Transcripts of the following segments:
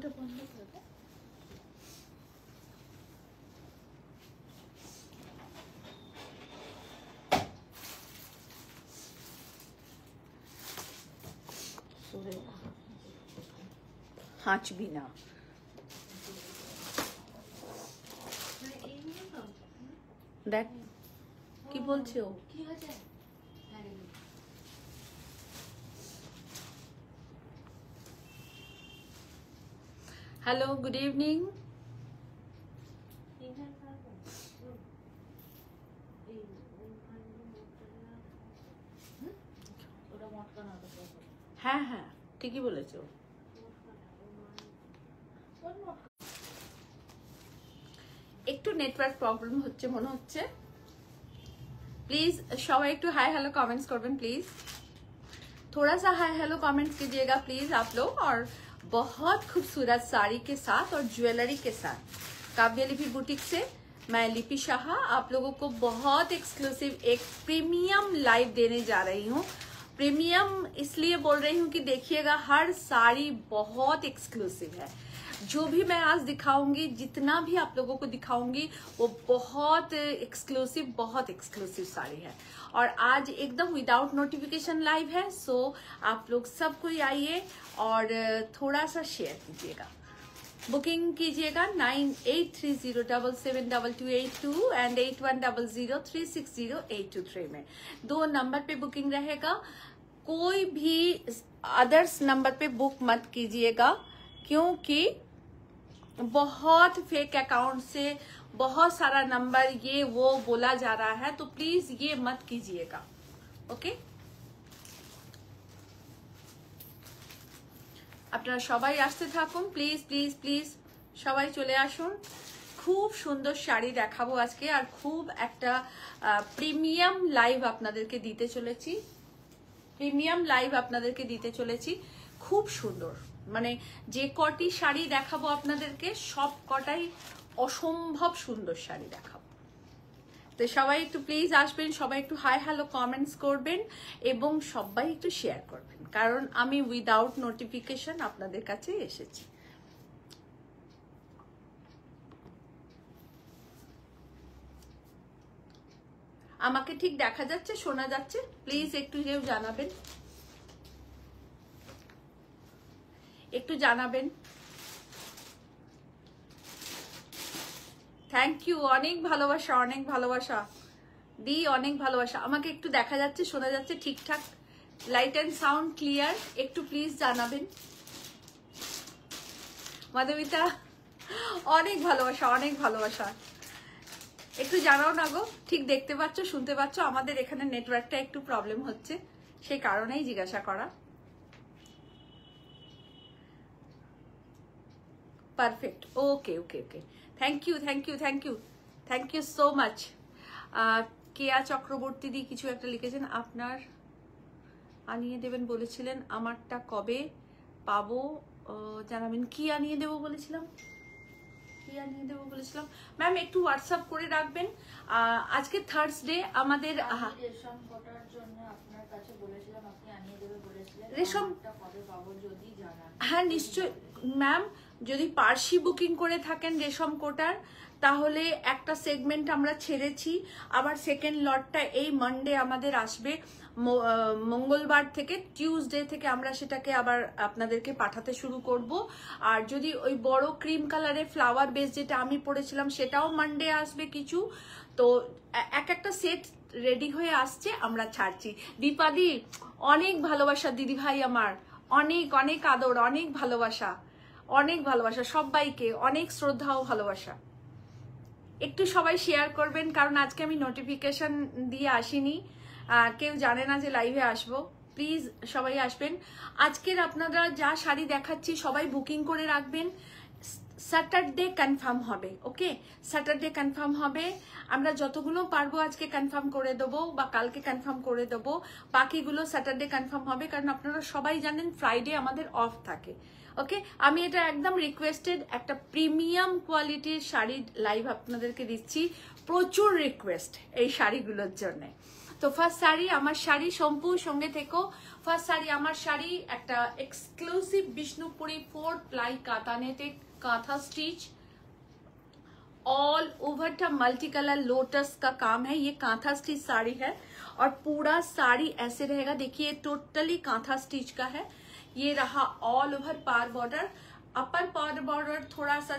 ওটা বন্ধ করে দে। হাঁচবি না। দেখ কি বলছে ও। কি হয়েছে? Hello, good evening. হ্যাঁ হ্যাঁ ঠিকই বলেছো। একটু নেটওয়ার্ক প্রবলেম হচ্ছে মনে হচ্ছে। प्लीज सबाई एकटू हाय हेलो कमेंट्स करबें प्लीज, थोड़ा सा हाय हेलो कमेंट्स कीजिएगा प्लीज आप लोग। और बहुत खूबसूरत साड़ी के साथ और ज्वेलरी के साथ काव्य लिपि बुटीक से मैं लिपि शाह आप लोगों को बहुत एक्सक्लूसिव एक प्रीमियम लाइव देने जा रही हूँ। प्रीमियम इसलिए बोल रही हूँ कि देखिएगा हर साड़ी बहुत एक्सक्लूसिव है। जो भी मैं आज दिखाऊंगी, जितना भी आप लोगों को दिखाऊंगी वो बहुत एक्सक्लूसिव साड़ी है। और आज एकदम विदाउट नोटिफिकेशन लाइव है। सो आप लोग सब कोई आइए और थोड़ा सा शेयर कीजिएगा, बुकिंग कीजिएगा 9830772282 एंड 8100360823 में। 2 नंबर पे बुकिंग रहेगा। कोई भी अदर्स नंबर पे बुक मत कीजिएगा, क्योंकि बहुत फेक अकाउंट से बहुत सारा नंबर ये वो बोला जा रहा है, तो प्लीज ये मत कीजिएगा। ओके, আপনারা সবাই আসতে থাকুন প্লিজ প্লিজ প্লিজ, সবাই চলে আসুন। খুব সুন্দর শাড়ি দেখাবো আজকে, আর খুব একটা প্রিমিয়াম লাইভ আপনাদেরকে দিতে চলেছি। খুব সুন্দর, মানে যে কটি শাড়ি দেখাবো আপনাদেরকে সব কটাই অসম্ভব সুন্দর শাড়ি দেখাবো। তো সবাই একটু প্লিজ আসবেন, সবাই একটু হাই হ্যালো কমেন্টস করবেন এবং সবাই একটু শেয়ার করবেন, কারণ আমি উইদাউট নোটিফিকেশন আপনাদের কাছে এসেছি। আমাকে ঠিক দেখা যাচ্ছে, শোনা যাচ্ছে? প্লিজ একটু কেউ জানাবেন, একটু জানাবেন। থ্যাংক ইউ, অনেক ভালোবাসা, অনেক ভালোবাসা দি, অনেক ভালোবাসা। আমাকে একটু দেখা যাচ্ছে, শোনা যাচ্ছে ঠিকঠাক, লাইট অ্যান্ড সাউন্ড ক্লিয়ার? একটু প্লিজ জানাবেন। মাধবিতা অনেক ভালোবাসা, অনেক ভালোবাসা। একটু জানাও না গো, ঠিক দেখতে পাচ্ছ, শুনতে পাচ্ছ? আমাদের এখানে নেটওয়ার্কটা একটু প্রবলেম হচ্ছে, সেই কারণেই জিজ্ঞাসা করা। Perfect, okay okay okay, thank you thank you thank you thank you so much. Keya Chakraborty দি কিছু একটা লিখেছেন, আপনার আনিয়ে দেবেন বলেছিলেন, আমারটা কবে পাবো জানাবেন। কি আনিয়ে দেবো বলেছিলাম? ম্যাম একটু হোয়াটসঅ্যাপ করে রাখবেন। আজকে থার্সডে আমাদের রেশম কোটার জন্য আপনার কাছে বলেছিলাম, আপনি আনিয়ে দেবে বলেছিলেন, রেশমটা কবে পাবো যদি জানান। হ্যাঁ নিশ্চয় ম্যাম, যদি পার্সি বুকিং করে থাকেন রেশম কোটার, তাহলে একটা সেগমেন্ট আমরা ছেড়েছি, আবার সেকেন্ড লটটা এই মানডে আমাদের আসবে। মঙ্গলবার থেকে টিউসডে থেকে আমরা সেটাকে আবার আপনাদেরকে পাঠাতে শুরু করব। আর যদি ওই বড় ক্রিম কালারের ফ্লাওয়ার বেস যেটা আমি পরেছিলাম সেটাও মানডে আসবে কিছু। তো এক একটা সেট রেডি হয়ে আসছে, আমরা ছাড়ছি। দীপাদি অনেক ভালোবাসা, দিদি ভাই আমার অনেক অনেক আদর, অনেক ভালোবাসা, অনেক ভালোবাসা সবাইকে, অনেক শ্রদ্ধা ও ভালোবাসা। একটু সবাই শেয়ার করবেন, কারণ আজকে আমি নোটিফিকেশন দিয়ে আসিনি, কেউ জানে না যে লাইভে আসবো। প্লিজ সবাই আসবেন। আজকের আপনারা যা শাড়ি দেখাচ্ছি সবাই বুকিং করে রাখবেন, স্যাটারডে কনফার্ম হবে। ওকে, স্যাটারডে কনফার্ম হবে। আমরা যতগুলো পারবো আজকে কনফার্ম করে দেবো বা কালকে কনফার্ম করে দেবো, বাকিগুলো স্যাটারডে কনফার্ম হবে, কারণ আপনারা সবাই জানেন ফ্রাইডে আমাদের অফ থাকে। ওকে, আমি এটা একদম রিকোয়েস্টেড একটা প্রিমিয়াম কোয়ালিটির শাড়ির লাইভ আপনাদেরকে দিচ্ছি, প্রচুর রিকোয়েস্ট এই শাড়িগুলোর জন্য। তো ফার্স্ট শাড়ি আমার শাড়ি, শম্পু সঙ্গে থেকো। ফার্স্ট শাড়ি আমার শাড়ি একটা एक्सक्लूसिव বিষ্ণুপুরি 4 প্লাই কাতানেতে कांथा स्टिच, ऑल ओवर का मल्टी कलर लोटस का काम है। ये कांथा स्टिच साड़ी है और पूरा साड़ी ऐसे रहेगा। देखिए टोटली कांथा स्टिच का है। ये रहा ऑल ओवर पार बॉर्डर, अपर पार बॉर्डर थोड़ा सा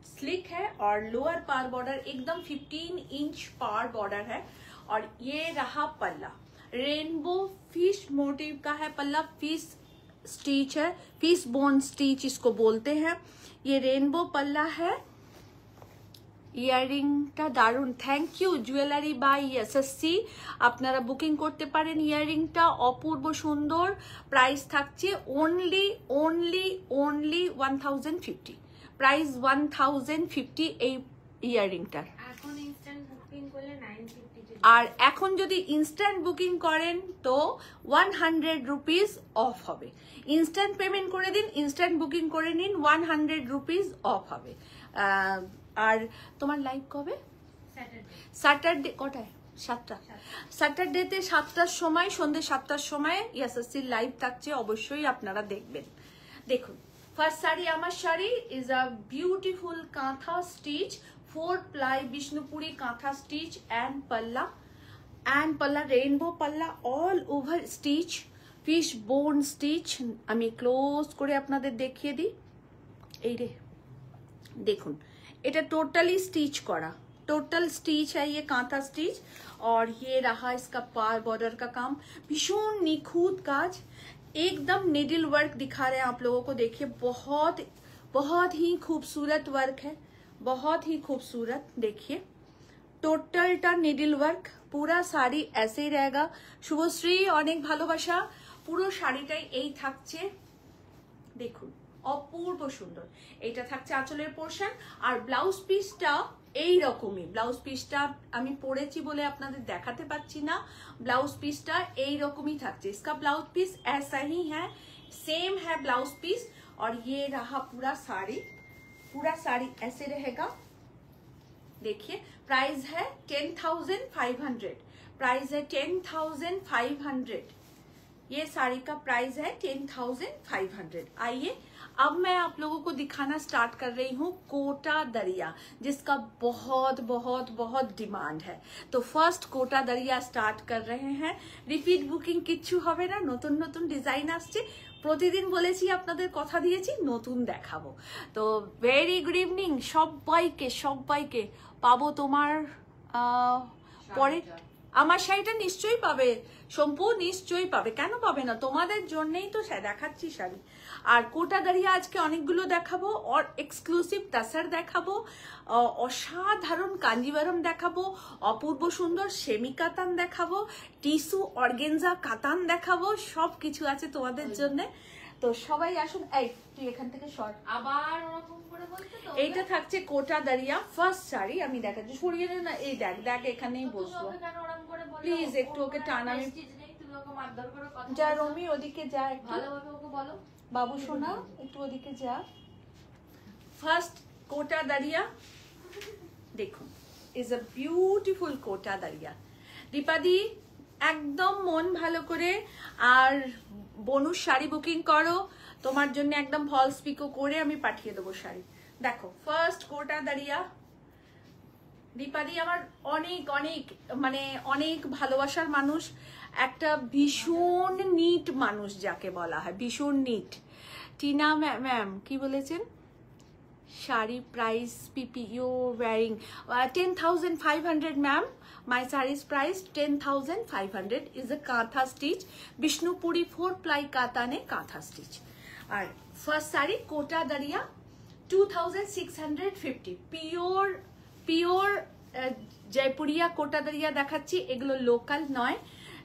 स्लिक है और लोअर पार बॉर्डर एकदम 15 इंच पार बॉर्डर है। और ये रहा पल्ला, रेनबो फिश मोटिव का है पल्ला, फिश स्टिच है, फिश बोन स्टिच इसको बोलते हैं। ये रेनबो पल्ला है। ইয়াররিংটা দারুন, thank you jewellery by SSC, আপনারা বুকিং করতে পারেন। ইয়াররিংটা অপূর্ব সুন্দর, প্রাইস থাকছে অনলি 1050, প্রাইস 1050 এই ইয়াররিংটার। এখন ইনস্ট্যান্ট বুকিং করলে 950। আর এখন যদি ইনস্ট্যান্ট বুকিং করেন তো 100 রুপিস অফ হবে। ইনস্ট্যান্ট পেমেন্ট করে দিন, ইনস্ট্যান্ট বুকিং করে নিন, 100 রুপিস অফ হবে। আর তোমার লাইভ কবে? স্যাটারডে কটায়? 7টা। স্যাটারডেতে 7টার সময়, সন্ধ্যে 7টার সময় এসএসসির লাইভ থাকছে, অবশ্যই আপনারা দেখবেন। দেখুন ফার্স্ট শাড়ি আমার শাড়ি ইজ আ বিউটিফুল কাঁথা স্টিচ 4 প্লাই বিষ্ণুপুরি কাঁথা স্টিচ অ্যান্ড পাল্লা রেইনবো পাল্লা, অল ওভার স্টিচ, ফিশ বোন স্টিচ। আমি ক্লোজ করে আপনাদের দেখিয়ে দিই। এই রে देखुन এটা टोटली स्टिच करा, टोटल स्टिच है ये कांथा स्टिच। और ये रहा इसका पार बॉर्डर का काम, भीषण निखुत काज, एकदम निडल वर्क दिखा रहे हैं आप लोगों को। देखिए बहुत बहुत ही खूबसूरत वर्क है, बहुत ही खूबसूरत। देखिए टोटलटा निडल वर्क, पूरा শাড়ি ऐसे ही रहेगा। শুভশ্রী অনেক ভালোবাসা। পুরো শাড়িটাই এই থাকছে, দেখুন অপূর্ব সুন্দর। এটা থাকছে আঁচলের পোর্শন। আর ব্লাউজ পিসটা এই রকমই, ব্লাউজ পিসটা আমি পরেছি বলে আপনাদের দেখাতে পাচ্ছি না, ব্লাউজ পিসটা এই রকমই থাকছে। इसका ब्लाउज पीस ऐसा ही है, सेम है ब्लाउज पीस। और ये रहा पूरा साड़ी, पूरा साड़ी ऐसे रहेगा। देखिए प्राइस है 10,500, प्राइस है 10,500। ये साड़ी का प्राइस है 10,500। आइए अब मैं आप लोगों को दिखाना स्टार्ट कर रही हूँ कोटा दरिया, जिसका बहुत बहुत बहुत डिमांड है। तो फर्स्ट कोटा दरिया स्टार्ट कर रहे हैं। रिपीट बुकिंग किच्छु হবে না, নতুন নতুন ডিজাইন আসছে। প্রতিদিন বলেছি, আপনাদের কথা দিয়েছি নতুন দেখাবো। তো ভেরি গুড ইভিনিং সবাইকে, সবাইকে পাবো তোমার পরে। আমার শাড়িটা নিশ্চয়ই পাবে শম্পু, নিশ্চয়ই পাবে, কেন পাবে না? তোমাদের জন্যই তো দেখাচ্ছি শাড়ি। আর কোটা দাঁড়িয়ে আজকে অনেকগুলো দেখাবো, আর এক্সক্লুসিভ তাসার দেখাবো, অসাধারণ কাঞ্জিভারম দেখাবো, অপূর্ব সুন্দর সেমি কাতান দেখাবো, টিস্যু অর্গেনজা কাতান দেখাবো, সব কিছু আছে তোমাদের জন্য। তো সবাই আসুন। এই তুই এখান থেকে সর, আবার ওরকম করে বলতে তো। এইটা থাকছে কোটা দাঁড়িয়া ফার্স্ট শাড়ি। আমি দেখাচ্ছি, সরিয়ে নে না, এই দেখ দেখ এখানেই বসবো। প্লিজ একটু ওকে টানা। যা রমি ওদিকে যা, একটু ভালোভাবে ওকে বলো। বাবু সোনা একটু ওদিকে যা। ফার্স্ট কোটা দাঁড়িয়া দেখুন, ইজ আ বিউটিফুল কোটা দাঁড়িয়া। দীপাদি একদম মন ভালো করে আর বনুর শাড়ি বুকিং করো, তোমার জন্য একদম ফলস পিকো করে আমি পাঠিয়ে দেবো শাড়ি। দেখো ফার্স্ট কোটা দাঁড়িয়া। দীপাদি আমার অনেক অনেক মানে অনেক ভালোবাসার মানুষ, একটা ভীষণ নিট মানুষ যাকে বলা হয়, ভীষণ নিট। টিনা ম্যাম কি বলেছেন? শাড়ি প্রাইস পিপি you wearing 10,500 ma'am. My saree's price 10,500 is a kantha stitch, Bishnupuri 4 ply katane kantha stitch. R first sari quota দাঁড়িয়া 2,650, pure Jaipuria কোটা দাঁড়িয়া দেখাচ্ছি, এগুলো লোকাল নয়।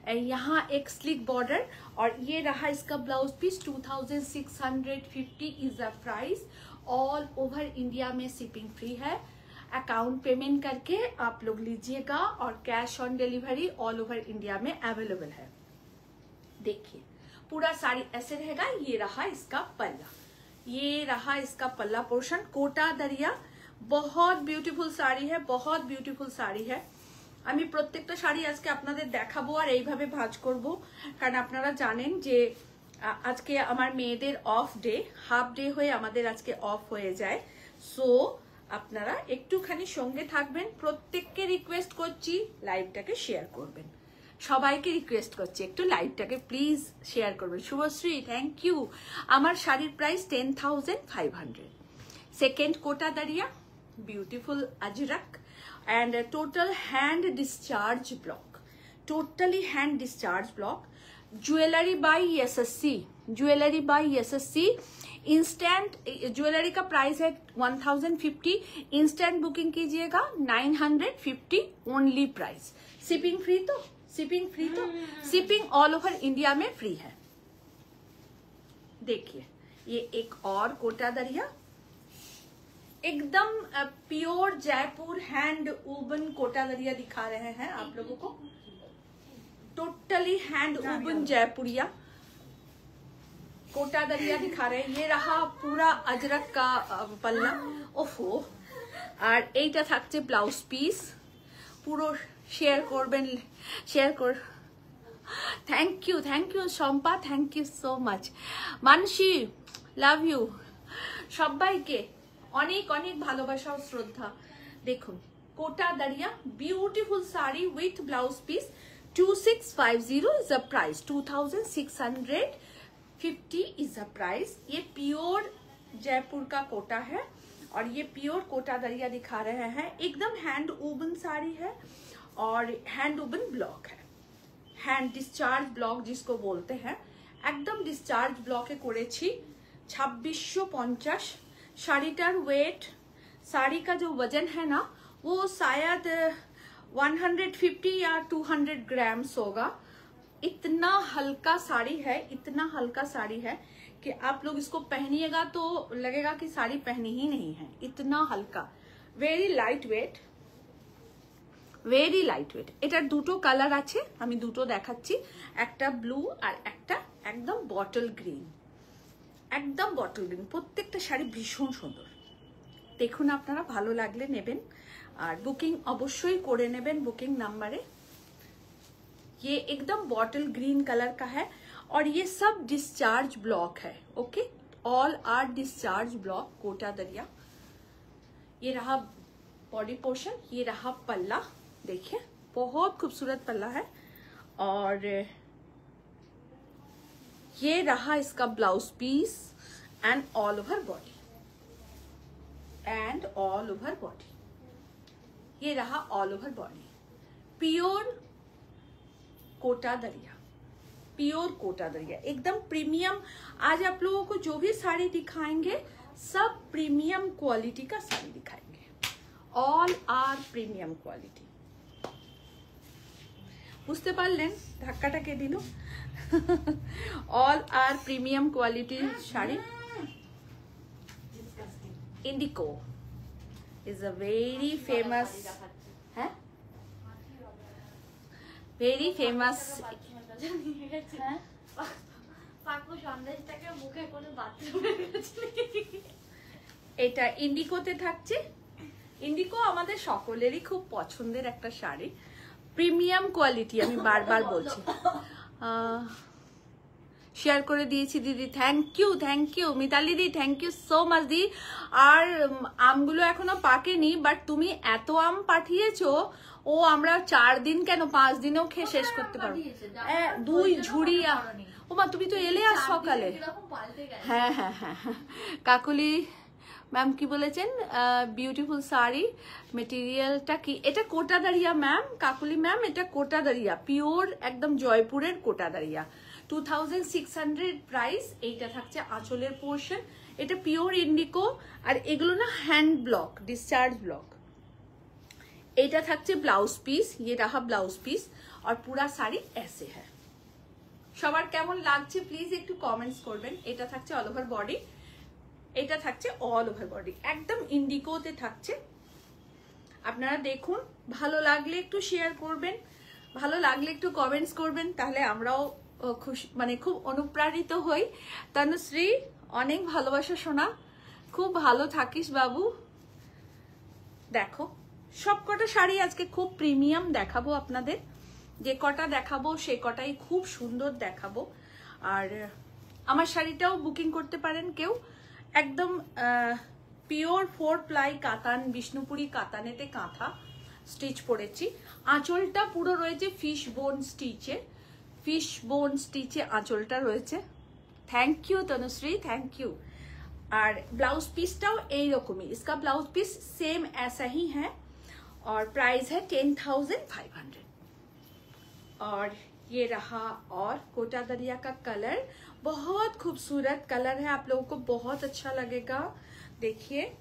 यहाँ एक स्लिक बॉर्डर और ये रहा इसका blouse piece 2,650 is the price. All over India में शिपिंग फ्री है। अकाउंट पेमेंट करके आप लोग लीजिएगा और cash on delivery all over India में अवेलेबल है। देखिए पूरा साड़ी ऐसे रहेगा। ये रहा इसका पल्ला, ये रहा इसका पल्ला पोर्शन। कोटा दरिया बहुत ब्यूटीफुल साड़ी है, बहुत ब्यूटीफुल साड़ी है। আমি প্রত্যেকটা শাড়ি আজকে আপনাদের দেখাবো আর এইভাবে ভাঁজ করব, কারণ আপনারা জানেন যে আজকে আমার মেয়েদের অফ ডে, হাফ ডে হয়ে আমাদের আজকে অফ হয়ে যায়। সো আপনারা একটুখানি সঙ্গে থাকবেন। প্রত্যেককে রিকোয়েস্ট করছি লাইভটাকে শেয়ার করবেন, সবাইকে রিকোয়েস্ট করছি একটু লাইভটাকে প্লিজ শেয়ার করবেন। Subhashree thank you. আমার শাড়ির price 10,500। Second Kota Doria, beautiful Ajrakh and a total hand discharge block, totally hand discharge block, jewelry by SSC, jewelry by SSC, instant jewellery का प्राइस है 1050, इंस्टेंट बुकिंग कीजिएगा 950 ओनली प्राइस। शिपिंग फ्री तो, shipping free तो, shipping all over India में free है। देखिए ये एक और कोटा दरिया, एकदम pure Jaipur hand woven Kota Doria दिखा रहे हैं आप लोगों को, टोटली हैंड वूवन जयपुरिया कोटा दरिया दिखा रहे हैं। ये रहा पूरा अजरक का पल्ला, ओफो। और এইটা থাকছে ব্লাউজ পিস, পুরো শেয়ার করবেন, শেয়ার কর। Thank you Shampa, thank you so much. Manasi love you. সবাইকে অনেক অনেক ভালোবাসা ও শ্রদ্ধা। দেখুন Kota Doria beautiful sari with blouse piece, 2650 is the price, 2650 is the price. ये प्योर जयपुर का कोटा है और ये प्योर कोटा दरिया दिखा रहे हैं। एकदम हैंड वूवन साड़ी है और हैंड वूवन ब्लॉक है, हैंड डिस्चार्ज ब्लॉक जिसको बोलते हैं। एकदम डिस्चार्ज ब्लॉके করেছি 2650। साड़ीटार वेट, साड़ी का जो वजन है ना वो शायद 150 या 200 ग्राम्स होगा। इतना हल्का साड़ी है, इतना हल्का साड़ी है कि आप लोग इसको पहनिएगा तो लगेगा कि साड़ी पहनी ही नहीं है, इतना हल्का। Very light weight, very light weight. এটার দুটো কালার আছে, আমি দুটো দেখাচ্ছি, একটা ব্লু আর একটা একদম বটল গ্রিন, একদম বটল গ্রিন। প্রত্যেকটা শাড়ি ভীষণ সুন্দর। দেখুন আপনারা ভালো লাগলে নেবেন আর বুকিং অবশ্যই করে নেবেন বুকিং নাম্বারে। ये एकदम बॉटल ग्रीन कलर का है और ये सब डिस्चार्ज ब्लॉक है। Okay, all are discharge block Kota Doria. ये रहा बॉडी पोर्शन, ये रहा पल्ला, देखिए बहुत खूबसूरत पल्ला है। और ये रहा इसका blouse piece and all over body, and all over body. ये रहा all over body, pure Kota Doria, pure Kota Doria, एकदम प्रीमियम। आज आप लोगों को जो भी साड़ी दिखाएंगे सब प्रीमियम क्वालिटी का साड़ी दिखाएंगे, ऑल आर प्रीमियम क्वालिटी। বুঝতে পারলেন ধাক্কাটা কে দিল? অল আর প্রিমিয়াম কোয়ালিটির sari. Indigo is a very famous, হ্যাঁ ভেরি ফেমাস। এটা ইন্ডিকোতে থাকছে। ইন্ডিকো আমাদের সকলেরই খুব পছন্দের একটা শাড়ি, প্রিমিয়াম কোয়ালিটি। আমি বারবার বলছি, শেয়ার করে দিয়েছি দিদি, থ্যাংক ইউ মিতালি দি, থ্যাংক ইউ সো মাচ দি। আর আমগুলো এখনো পাকেনি, বাট তুমি এত আম পাঠিয়েছো, ও আমরা 4 দিন কেন 5 দিনেও খেয়ে শেষ করতে পারবো। 2 ঝুড়ি। ও মা তুমি তো এলে আজ সকালে। হ্যাঁ হ্যাঁ হ্যাঁ, কাকুলি ম্যাম কি বলেছেন? বিউটিফুল শাড়ি, মেটেরিয়ালটা কি? এটা কোটা দারিয়া ম্যাম, কাকুলি ম্যাম, এটা কোটা দারিয়া, পিওর একদম জয়পুরের কোটা দারিয়া। 2600 প্রাইস। এইটা থাকছে আঁচলের পোর্শন, এটা পিওর ইন্ডিকো। আর এগুলো না হ্যান্ড ব্লক, ডিসচার্জ ব্লক। এইটা থাকছে ব্লাউজ পিস, ये रहा ব্লাউজ পিস और पूरा শাড়ি ऐसे है। সবার কেমন লাগছে প্লিজ একটু কমেন্টস করবেন। এটা থাকছে অল ওভার বডি, এটা থাকছে অল ওভার বডি, একদম ইন্ডিকোতে থাকছে। আপনারা দেখুন, ভালো লাগলে একটু শেয়ার করবেন, ভালো লাগলে একটু কমেন্টস করবেন, তাহলে আমরাও খুশি, মানে খুব অনুপ্রাণিত হই। তনুশ্রী অনেক ভালোবাসা শোনা, খুব ভালো থাকিস বাবু। দেখো সব কটা শাড়ি আজকে খুব প্রিমিয়াম দেখাবো আপনাদের, যে কটা দেখাবো সেই কটাই খুব সুন্দর দেখাবো। আর আমার শাড়িটাও বুকিং করতে পারেন কেউ, একদম পিওর 4 প্লাই কাতান, বিষ্ণুপুরি কাতানেতে কাঁথা স্টিচ পরেছি। আঁচলটা পুরো রয়েছে ফিশ বোন স্টিচে আঁচলটা রয়েছে। Thank you Tanushree, thank you. और ब्लाउज पीसटाও এইরকমই, इसका ब्लाउज पीस सेम ऐसा ही है और प्राइस है 10,500। और ये रहा और कोटा दरिया का कलर, बहुत खूबसूरत कलर है, आप लोगों को बहुत अच्छा लगेगा। देखिए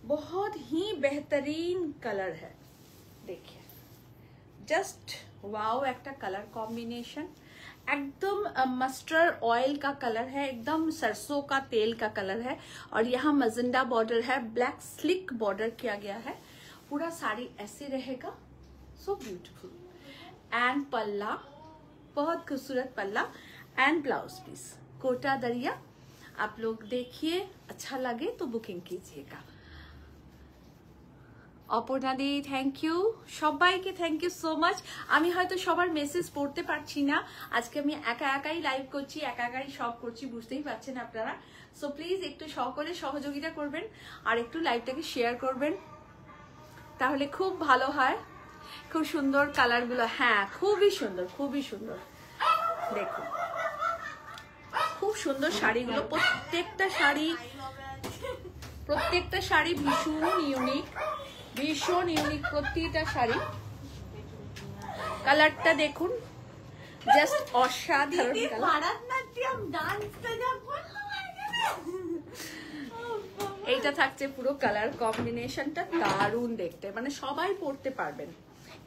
बहुत ही बेहतरीन कलर है, देखिए जस्ट वाओ, एक कलर कॉम्बिनेशन एकदम मस्टर्ड ऑयल का कलर है, एकदम सरसों का तेल का कलर है। और यहाँ मजेंडा बॉर्डर है, ब्लैक स्लिक बॉर्डर किया गया है। पूरा साड़ी ऐसे रहेगा, सो ब्यूटीफुल। एंड पल्ला, बहुत खूबसूरत पल्ला एंड ब्लाउज पीस कोटा दरिया। आप लोग देखिए, अच्छा लगे तो बुकिंग कीजिएगा। অপর্ণা দি থ্যাংক ইউ, সবাইকে থ্যাংক ইউ সো মাচ। আমি হয়তো সবার মেসেজ পড়তে পারছি না, আজকে আমি একাই লাইভ করছি, একাই সব করছি, বুঝতেই পারছেন আপনারা। সো প্লিজ একটু সকলে সহযোগিতা করবেন আর একটু লাইভটাকে শেয়ার করবেন, তাহলে খুব ভালো হয়। খুব সুন্দর কালারগুলো, হ্যাঁ খুবই সুন্দর, খুবই সুন্দর। দেখুন খুব সুন্দর শাড়িগুলো, প্রত্যেকটা শাড়ি ভীষণ ইউনিক প্রতিটা শাড়ি। কালারটা দেখুন, জাস্ট অসাধারণ কালার। এইটা থাকছে পুরো কালার কম্বিনেশনটা দারুণ দেখতে, মানে সবাই পরতে পারবেন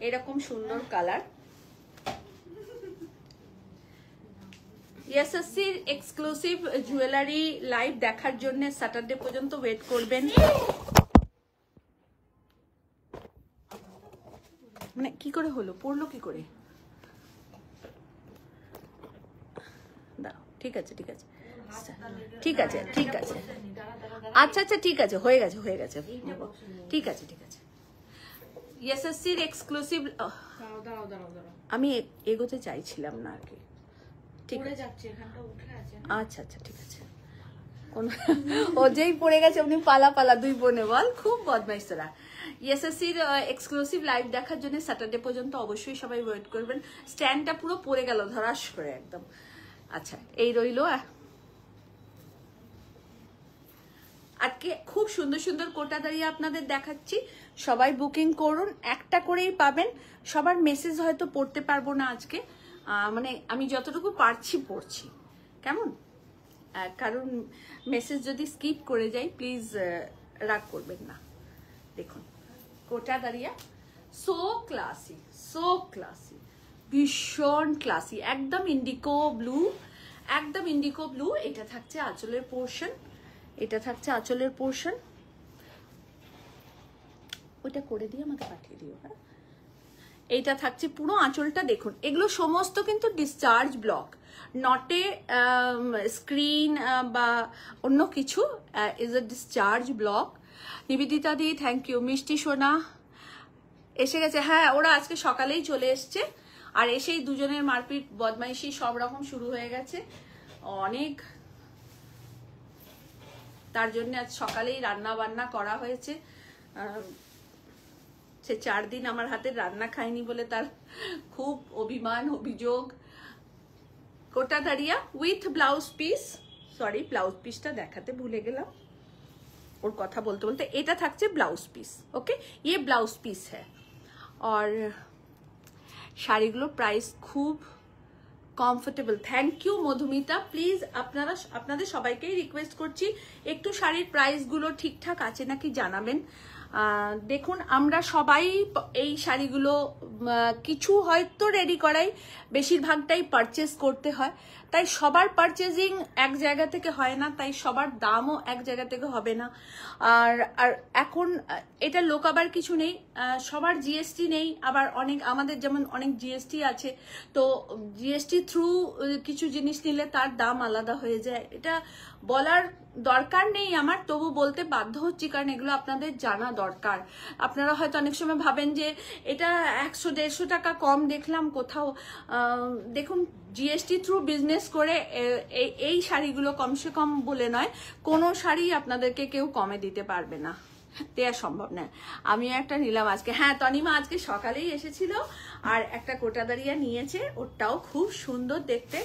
এরকম সুন্দর কালার। এসএসসির এক্সক্লুসিভ জুয়েলারি লাইভ দেখার জন্য স্যাটারডে পর্যন্ত ওয়েট করবেন। মানে কি করে হলো, পড়লো কি করে? ঠিক আছে আচ্ছা ঠিক আছে, হয়ে গেছে ঠিক আছে। এসএসসির এক্সক্লুসিভ, আমি এগোতে চাইছিলাম না আর কি। ঠিক আছে, আচ্ছা ঠিক আছে। ও যেই পড়ে গেছে উনি পালা দুই বোনে বল, খুব বদমাইশ তোরা। এসএসসির এক্সক্লুসিভ লাইভ দেখার জন্য স্যাটারডে পর্যন্ত অবশ্যই সবাই ওয়েট করবেন। স্ট্যান্ডটা পুরো পড়ে গেল ধরাস করে একদম। আচ্ছা এই রইলো। আজকে খুব সুন্দর কোটা দাঁড়িয়ে আপনাদের দেখাচ্ছি, সবাই বুকিং করুন, একটা করেই পাবেন। সবার মেসেজ হয়তো পড়তে পারবো না আজকে, মানে আমি যতটুকু পারছি পড়ছি, কেমন? কারণ মেসেজ যদি স্কিপ করে যাই প্লিজ রাগ করবেন না। দেখুন কোটা দাঁড়িয়া সো ক্লাসি, ভীষণ ক্লাসি, একদম ইন্ডিকো ব্লু। এটা থাকছে আঁচলের পোর্শন, ওইটা করে দিয়ে আমাকে পাঠিয়ে দিও। হ্যাঁ, এইটা থাকছে পুরো আঁচলটা। দেখুন এগুলো সমস্ত কিন্তু ডিসচার্জ ব্লক, নটে স্ক্রিন বা অন্য কিছু, is a discharge block. Nivedita di thank you. মিষ্টি সোনা এসে গেছে, হ্যাঁ ওরা আজকে সকালেই চলে এসছে, আর এসেই দুজনের মারপিট বদমাইশি সব রকম শুরু হয়ে গেছে অনেক, তার জন্য আজ সকালেই রান্না বান্না করা হয়েছে। সে 4 দিন আমার হাতের রান্না খায়নি বলে তার খুব অভিযোগ। Kota Doria with blouse piece, sorry blouse পিসটা দেখাতে ভুলে গেলাম, ওর কথা বলতে এটা থাকছে ব্লাউজ পিস। ওকে, ये ব্লাউজ পিস है। और শাড়িগুলোর প্রাইস খুব comfortable. Thank you Madhumita. Please আপনাদের সবাইকেই রিকোয়েস্ট করছি একটু শাড়ির প্রাইসগুলো ঠিকঠাক আছে নাকি জানাবেন। দেখুন আমরা সবাই এই শাড়িগুলো কিছু হয়তো রেডি করাই, বেশিরভাগটাই পারচেস করতে হয়, তাই সবার পারচেজিং এক জায়গা থেকে হয় না, তাই সবার দামও এক জায়গা থেকে হবে না। আর আর এখন এটা লোকাবার কিছু নেই, সবার জিএসটি নেই, আবার অনেক আমাদের যেমন অনেক জিএসটি আছে, তো জিএসটি থ্রু কিছু জিনিস নিলে তার দাম আলাদা হয়ে যায়। এটা বলার দরকার নেই আমার, তবু বলতে বাধ্য হচ্ছি কারণ এগুলো আপনাদের জানা দরকার। আপনারা হয়তো অনেক সময় ভাবেন যে এটা 100-150 টাকা কম দেখলাম কোথাও। দেখুন, জিএসটি থ্রু বিজনেস করে এই শাড়িগুলো কমসে কম বলে নয়, কোনো শাড়ি আপনাদেরকে কেউ কমে দিতে পারবে না, দেওয়া সম্ভব নয়। আমিও একটা নিলাম আজকে। হ্যাঁ, তনিমা আজকে সকালেই এসেছিল আর একটা কোটাদারিয়া নিয়েছে, ওটাও খুব সুন্দর দেখতে।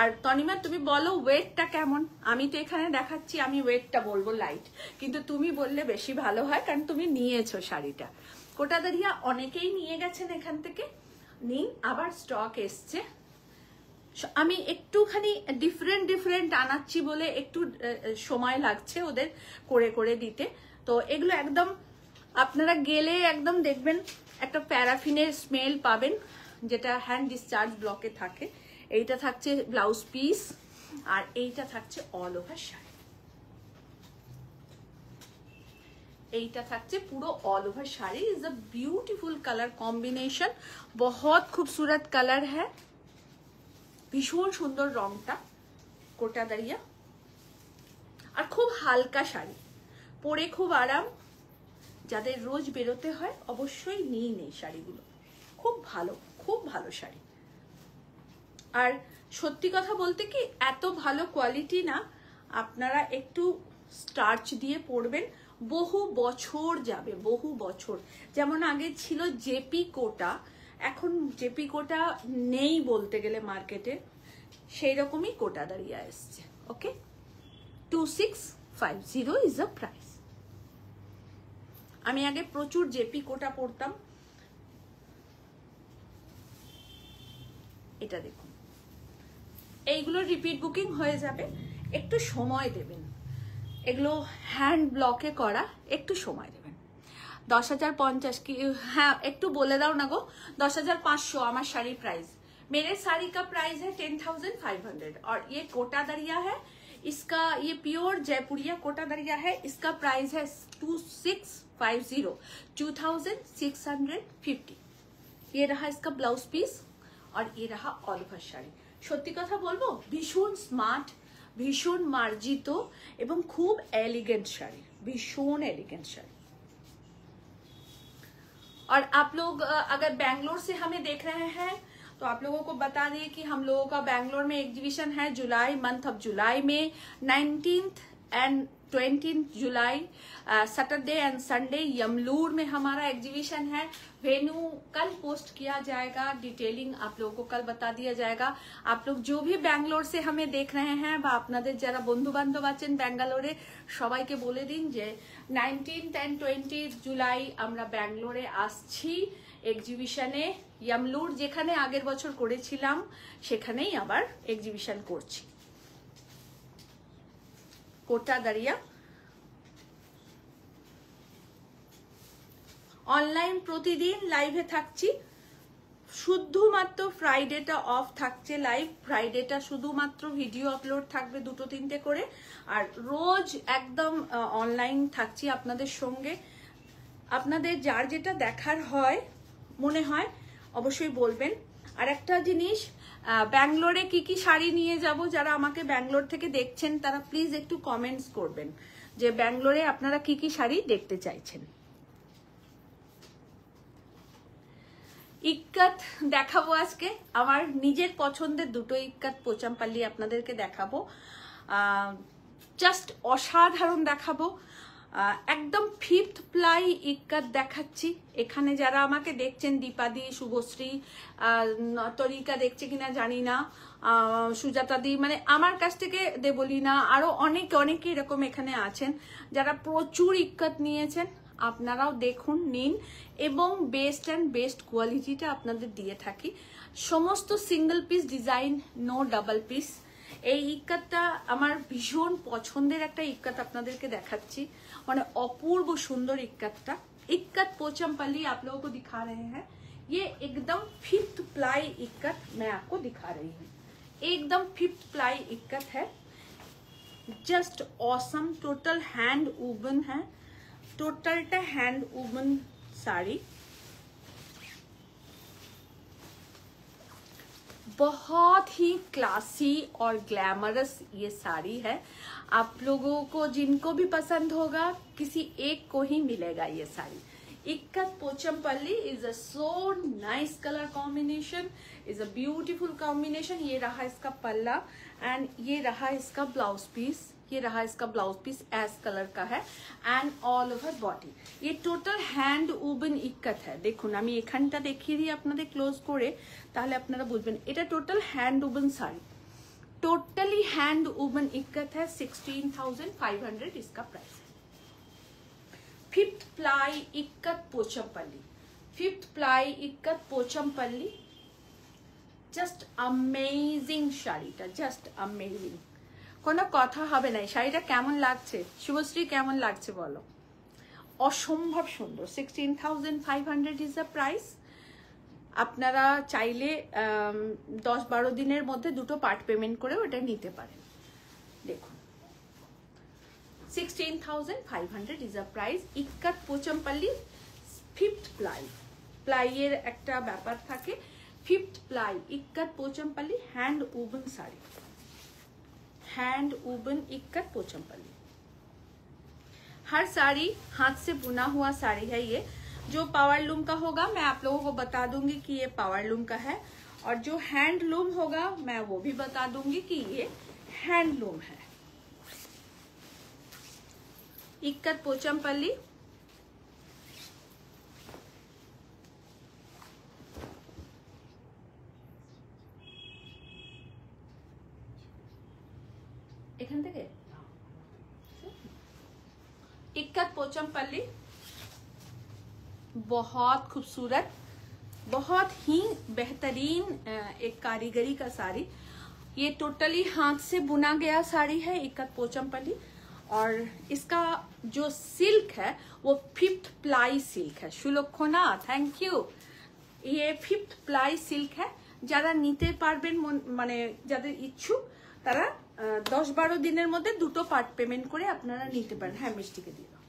আর তনিমা তুমি বলো ওয়েটটা কেমন? আমি তো এখানে দেখাচ্ছি, আমি ওয়েটটা বলবো লাইট, কিন্তু তুমি বললে বেশি ভালো হয় কারণ তুমি নিয়েছো শাড়িটা। কোটাদারিয়া অনেকেই নিয়ে গেছেন এখান থেকে, নিন, আবার স্টক এসছে। আমি একটুখানি ডিফারেন্ট আনাচ্ছি বলে একটু সময় লাগছে ওদের করে করে দিতে। তো এগুলো একদম আপনারা গেলে একদম দেখবেন একটা প্যারাফিনের স্মেল পাবেন, যেটা হ্যান্ড ডিসচার্জ ব্লকে থাকে। এইটা থাকছে ব্লাউজ পিস আর এইটা থাকছে অল ওভার শাড়ি। এইটা থাকছে পুরো all over sari. Is a beautiful colour combination, बहुत खूबसूरत कलर है, ভীষণ সুন্দর রংটা, কোটাদারিয়া। আর খুব হালকা শাড়ি, পরে খুব আরাম। যাদের রোজ বেরোতে হয় অবশ্যই নিন এই শাড়িগুলো, খুব ভালো শাড়ি। আর সত্যি কথা বলতে কি, এত ভালো কোয়ালিটি না, আপনারা একটু স্টার্চ দিয়ে পরবেন, বহু বছর যাবে, বহু বছর। যেমন আগে ছিল জেপি কোটা, এখন জেপি কোটা নেই বলতে গেলে মার্কেটে, সেই রকমই কোটাদারিয়া এসছে। ওকে, 2650 ইজ আ প্রাইস। আমি আগে প্রচুর জেপি কোটা পরতাম। এটা দেখুন, এইগুলো রিপিট বুকিং হয়ে যাবে, একটু সময় দেবেন। এগুলো হ্যান্ড ব্লকে করা, একটু সময় দেবেন। 10,050 की, हाँ একটু বলে দাও না গো। 10,500 আমার শাড়ির প্রাইস। मेरे साड़ी का प्राइस है 10,500 और ये कोटा दरिया है, इसका ये प्योर जयपुरिया कोटा दरिया है, इसका प्राइस है 2650। ये रहा इसका ब्लाउज पीस और ये रहा ऑल ओवर শাড়ি। সত্যি কথা বলবো, ভীষণ স্মার্ট, ভীষণ মার্জিত এবং খুব এলিগেন্ট শাড়ি, भीषण एलिगेंट शाड़ी। और आप लोग अगर बैंगलोर से हमें देख रहे हैं तो आप लोगों को बता दें कि हम लोगों का बैंगलोर में एग्जीबिशन है जुलाई मंथ ऑफ जुलाई में 19th and 20th July, Saturday and Sunday Yemalur में हमारा एग्जीबिशन है। वेन्यू कल पोस्ट किया जाएगा, डिटेलिंग आप लोगों को कल बता दिया जाएगा। आप लोग जो भी बैंगलोर से हमें देख रहे हैं বা আপনাদের যারা বন্ধু বান্ধব আছেন ব্যাঙ্গালোরে, সবাইকে বলে দিন যে 19th and 20th জুলাই আমরা ব্যাঙ্গালোরে আসছি এক্সিবিশনে। ইয়ামলুর যেখানে আগের বছর করেছিলাম সেখানেই আবার এক্সিবিশন করছি। কোটা দারিয়া অনলাইন প্রতিদিন লাইভে থাকছি, শুধুমাত্র ফ্রাইডেটা অফ থাকছে লাইভ। ফ্রাইডেটা শুধুমাত্র ভিডিও আপলোড থাকবে 2-3টে করে, আর রোজ একদম অনলাইন থাকছি আপনাদের সঙ্গে। আপনাদের যার যেটা দেখার হয় মনে হয় অবশ্যই বলবেন। আর একটা জিনিস, ব্যাঙ্গালোরে কি কি শাড়ি নিয়ে যাব, যারা আমাকে ব্যাঙ্গালোর থেকে দেখছেন তারা প্লিজ একটু কমেন্টস করবেন যে ব্যাঙ্গালোরে আপনারা কি কি শাড়ি দেখতে চাইছেন। ইক্কাত দেখাবো আজকে, আমার নিজের পছন্দের দুটো ইক্কাত পোচামপাল্লি আপনাদেরকে দেখাবো, জাস্ট অসাধারণ দেখাবো। একদম 5th প্লাই ইক্কাত দেখাচ্ছি। এখানে যারা আমাকে দেখছেন, দীপাদি, শুভশ্রী, তরিকা দেখছে কিনা জানি না, সুজাতাদি, মানে আমার কাছ থেকে দেবলিনা, আরো অনেকে এরকম এখানে আছেন যারা প্রচুর ইক্কাত নিয়েছেন। আপনারাও দেখুন, নিন, এবং বেস্ট অ্যান্ড বেস্ট কোয়ালিটিটা আপনাদের দিয়ে থাকি। সমস্ত single piece design, no double piece. এই ইক্কাতটা আমার ভীষণ পছন্দের একটা ইক্কাত আপনাদেরকে দেখাচ্ছি, মানে অপূর্ব সুন্দর ইক্কাতটা। इक्कत पोचमपल्ली आप लोगों को दिखा रहे हैं, ये एकदम 5th प्लाई इक्कत मैं आपको दिखा रही हूँ। एकदम 5th प्लाई इक्कत है, just awesome. Total hand woven है, टोटलटा हैंड वूवन साड़ी, बहुत ही क्लासी और ग्लैमरस ये साड़ी है। आप लोगों को जिनको भी पसंद होगा किसी एक को ही मिलेगा ये sari. Ikat Pochampally is a so nice colour combination, is a beautiful combination. ये रहा इसका पल्ला एंड ये रहा इसका ब्लाउज पीस, ये रहा इसका ब्लाउज पीस एस कलर का है एंड ऑल ओवर बॉडी। ये টোটাল হ্যান্ড উবন ইক্কত है। দেখুন আমি এখানটা দেখিয়ে দিই আপনাদের ক্লোজ করে, তাহলে আপনারা বুঝবেন এটা total hand woven sari, totally hand woven ikat है। 16,500 इसका प्राइस है। 5th ply ikat Pochampally, 5th ply ikat Pochampally, just amazing শাড়িটা, জাস্ট অ্যামেজিং, কোনো কথা হবে না। শাড়িটা কেমন লাগছে শুভশ্রী, কেমন লাগছে বলো? অসম্ভব সুন্দর। 16,500 ইজ দ্য প্রাইস। আপনারা চাইলে 10-12 দিনের মধ্যে দুটো পার্ট পেমেন্ট করে ওটা নিতে পারেন। দেখুন 16,500 is the price. Ikat Pochampally 5th ply, প্লাইয়ের একটা ব্যাপার থাকে। 5th ply ikat Pochampally hand woven sari, hand woven ikat Pochampally. हर साड़ी हाथ से बुना हुआ साड़ी है। ये जो पावर लूम का होगा मैं आप लोगों को बता दूंगी कि ये पावर लूम का है, और जो हैंड लूम होगा मैं वो भी बता दूंगी कि ये हैंड लूम है। इक्कत पोचमपल्ली, এখান থেকে इक्कत पोचमपल्ली, बहुत खूबसूरत, बहुत ही बेहतरीन एक कारीगरी का साड़ी। ये टोटली हाथ से बुना गया साड़ी है इक्कत पोचमपल्ली, और इसका जो सिल्क है वो 5th प्लाई सिल्क है। Sulakshana thank you. ये 5th प्लाई सिल्क है। যারা নিতে পারবেন মানে যাদের ইচ্ছুক তারা 10-12 দিনের মধ্যে দুটো পার্ট পেমেন্ট করে আপনারা নিতে পারেন। হ্যাঁ মিষ্টিকে দিয়ে দাও।